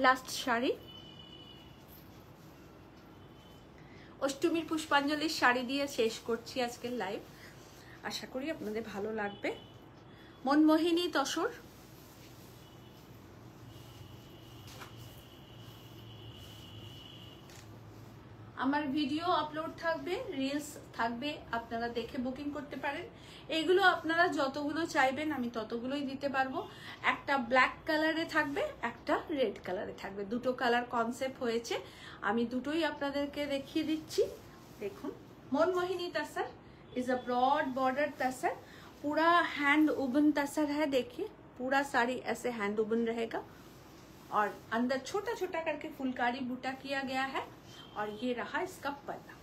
लास्ट শাড়ি, অষ্টমীর পুষ্পাঞ্জলির শাড়ি দিয়ে শেষ করছি আজকের লাইভ, আশা করি আপনাদের ভালো লাগবে। মনমোহিনী তসর, আমার ভিডিও আপলোড থাকবে, রিলস থাকবে, আপনারা দেখে বুকিং করতে পারেন। এইগুলো আপনারা যতগুলো চাইবেন আমি ততগুলোই দিতে পারবো। একটা ব্ল্যাক কালারে থাকবে, একটা রেড কালারে থাকবে, দুটো কালার কনসেপ্ট হয়েছে, আমি দুটোই আপনাদেরকে দেখিয়ে দিচ্ছি। দেখুন मनमोहिनी तसर इज अ ब्रॉड बॉर्डर तसर, पूरा हैंड वुवन तसर है। देखिए पूरा साड़ी ऐसे हैंड वुवन रहेगा, और अंदर छोटा छोटा करके फुलकारी बूटा किया गया है, और ये रहा इसका पल्ला।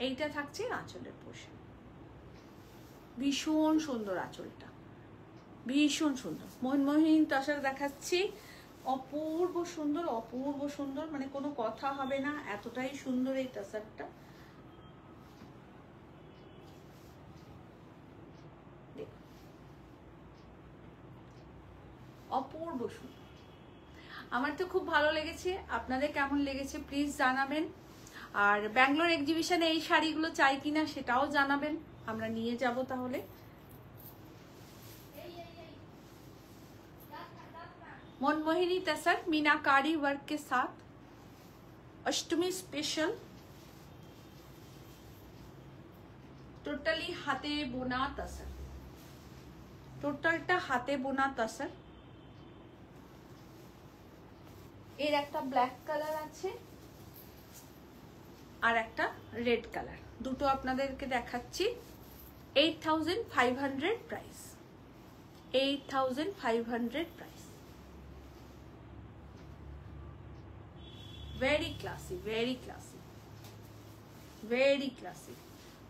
এইটা থাকছে আঁচলের পোর্শন, ভীষণ সুন্দর আঁচলটা, ভীষণ সুন্দর। মনমোহিনী তসর দেখাচ্ছি, অপূর্ব সুন্দর, অপূর্ব সুন্দর, মানে কোনো কথা হবে না, এতটাই সুন্দর এই তসরটা। অপূর্ব সুন্দর, আমার তো খুব ভালো লেগেছে। আপনাদের কেমন লেগেছে প্লিজ জানাবেন, আর ব্যাঙ্গালোর এক্সিবিশনে এই শাড়িগুলো চাই কিনা সেটাও জানাবেন, আমরা নিয়ে যাব তাহলে। मनमोहिनी तसर मीनाकारी वर्क के साथ, अष्टमी स्पेशल, टोटली हाथे बोना तसर, টোটালটা হাতে বোনা তসর। এর একটা ব্ল্যাক কালার আছে আর একটা রেড কালার, দুটো আপনাদেরকে দেখাচ্ছি। 8,500 price, 8,500 price. Very classy, very classy, very classy,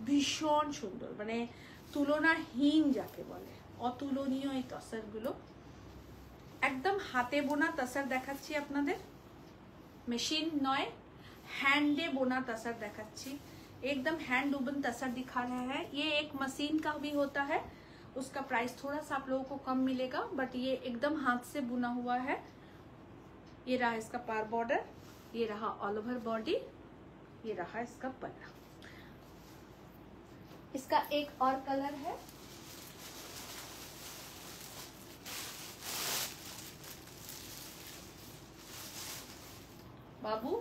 ভীষণ সুন্দর, মানে তুলনাহীন যাকে বলে, অতুলনীয় এই তসরগুলো। একদম হাতে বোনা তাসার দেখাচ্ছি আপনাদের, মেশিন নয়, हैंडे बोना तसर दिखाচ্ছি, एकदम हैंड वुवन तसर दिखा रहा है। ये एक मशीन का भी होता है, उसका प्राइस थोड़ा सा आप लोगों को कम मिलेगा, बट ये एकदम हाथ से बुना हुआ है। ये रहा इसका पार बॉर्डर, ये रहा ऑल ओवर बॉडी, ये रहा इसका पल्ला। इसका एक और कलर है, बाबू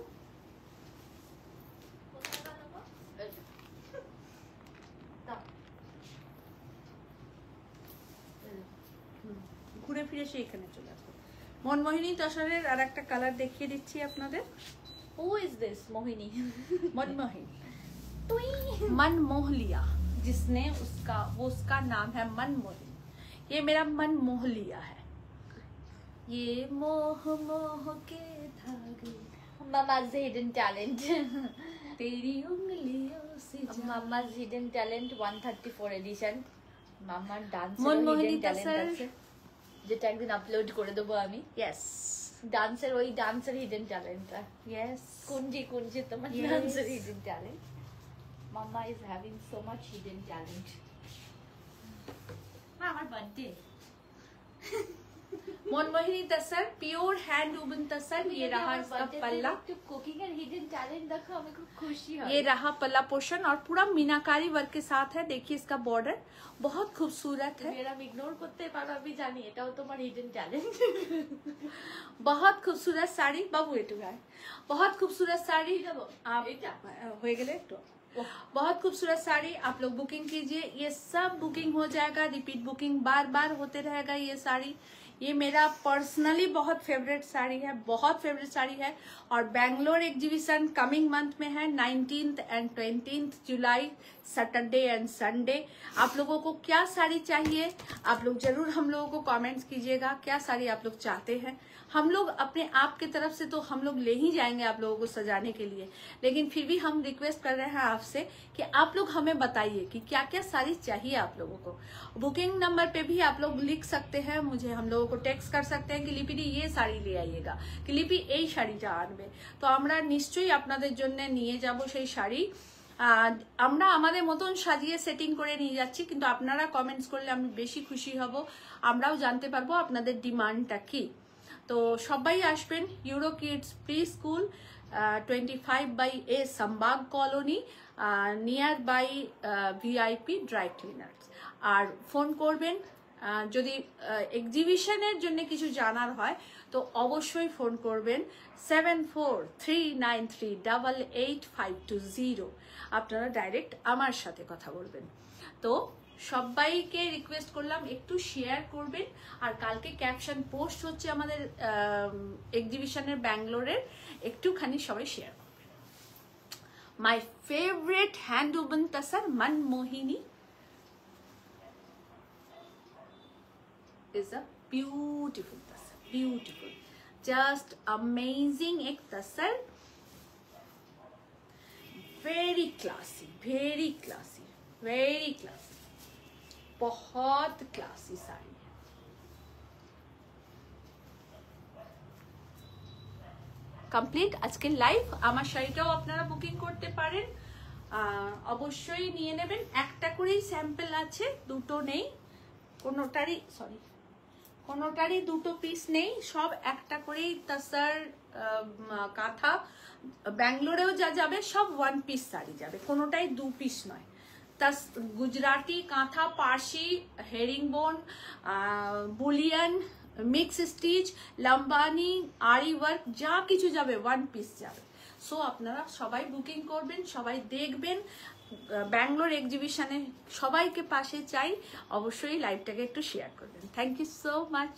ঘুরে ফিরে সে এখানে চলে আসবে। মনমোহিনী তসরের আর একটা কালার দেখিয়ে দিচ্ছি আপনাদের। Who is this Mohini? Manmohini, मन मोह लिया जिसने, उसका नाम है मनमोहिनी। ये मेरा मन मोह लिया है। ये मोह मोह के धागे Mama's hidden talent. तेरी उंगलियों से Mama's hidden talent 134 edition. মামার ডান্সের মনমোহিনী hidden talent দাসের- আছে, যেটা একদিন আপলোড করে দেবো আমি। यस ডান্সের ওই ডান্সের হিডেন ট্যালেন্টটা, यस কুঞ্জি কুঞ্জি তোমার Yes. ডান্সের হিডেন ট্যালেন্ট। মামা is having so much hidden talent. আমার birthday. Manmohini tussar pure hand woven tussar. ये रहा इसका पल्ला, একটু কুকিং এর হিডেন ট্যালেন্ট দেখো, আমি খুব খুশি হই। ये रहा पल्ला पोर्शन और पूरा मीनाकारी वर्क के साथ है। देखिए इसका बॉर्डर बहुत खूबसूरत है, মেয়েরা ইগনোর করতে পারো, আমি জানি এটাও তোমার হিডেন ট্যালেন্ট। बहुत खूबसूरत साड़ी। बाबू एटू है, बहुत खूबसूरत साड़ी। आप এটা? हो गए तो बहुत खूबसूरत साड़ी आप लोग बुकिंग कीजिए, ये सब बुकिंग हो जाएगा, रिपीट बुकिंग बार बार होते रहेगा। ये साड़ी, ये मेरा पर्सनली बहुत फेवरेट साड़ी है, बहुत फेवरेट साड़ी है। और बैंगलोर एग्जीबिशन कमिंग मंथ में है, 19th and 20th July, Saturday and Sunday. आप लोगों को क्या साड़ी चाहिए, आप लोग जरूर हम लोगों को कमेंट्स कीजिएगा, क्या साड़ी आप लोग चाहते हैं। हम लोग अपने आप की तरफ से तो हम लोग ले ही जाएंगे आप लोगों को सजाने के लिए, लेकिन फिर भी हम रिक्वेस्ट कर रहे हैं आपसे कि आप लोग हमें बताइए कि क्या क्या साड़ी चाहिए आप लोगों को। बुकिंग नंबर पे भी आप लोग लिख सकते हैं, मुझे हम लोगों को टेक्स्ट कर सकते हैं कि লিপিদি ये শাড়ি ले आइएगा, कि লিপি এই শাড়িটা আনবে, তো আমরা নিশ্চয়ই আপনাদের জন্য নিয়ে যাব সেই শাড়ি। আমরা আমাদের মতন সাজিয়ে সেটিং করে নিয়ে যাচ্ছি, কিন্তু আপনারা কমেন্টস করলে আমি বেশি খুশি হব, আমরাও জানতে পারবো আপনাদের ডিমান্ডটা কি। তো সবাই আসবেন, Euro Kids pre school 25/A Sambag colony, near by VIP dry cleaners. আর ফোন করবেন যদি এক্সিবিশনের জন্য কিছু জানার হয়, তো অবশ্যই ফোন করবেন 7439388520। আপনারা ডাইরেক্ট আমার সাথে কথা বলবেন। তো সবাইকে রিকোয়েস্ট করলাম একটু শেয়ার করবেন, আর কালকে ক্যাপশন পোস্ট হচ্ছে আমাদের এক্সিবিশনের ব্যাঙ্গালোরের, একটুখানি সবাই শেয়ার করবেন। My favourite hand woven tussar Manmohini is a beautiful tussar, beautiful, just amazing एक tussar, very classy, very classy, very classy, बहुत क्लासी साड़ी है। কমপ্লিট আজকের লাইভ। আমার শাড়িটাও আপনারা বুকিং করতে পারেন, অবশ্যই নিয়ে নেবেন। একটা করেই স্যাম্পল আছে, দুটো নেই, কোনোটারই দুটো পিস নেই, সব একটা করেই তসর কাঁথা। ব্যাঙ্গালোরেও যা যাবে সব 1 পিস শাড়ি যাবে, কোনোটাই 2 পিস নয়। Gujarati kantha, Parsi, herringbone, Boolean, mix stitch, Lambani, आरी वर्क যা কিছু যাবে 1 পিস যাবে। সো আপনারা সবাই বুকিং করবেন, সবাই দেখবেন। ব্যাঙ্গালোর এক্সিবিশনে সবাইকে পাশে চাই, অবশ্যই লাইভটাকে একটু শেয়ার করবেন। Thank you so much.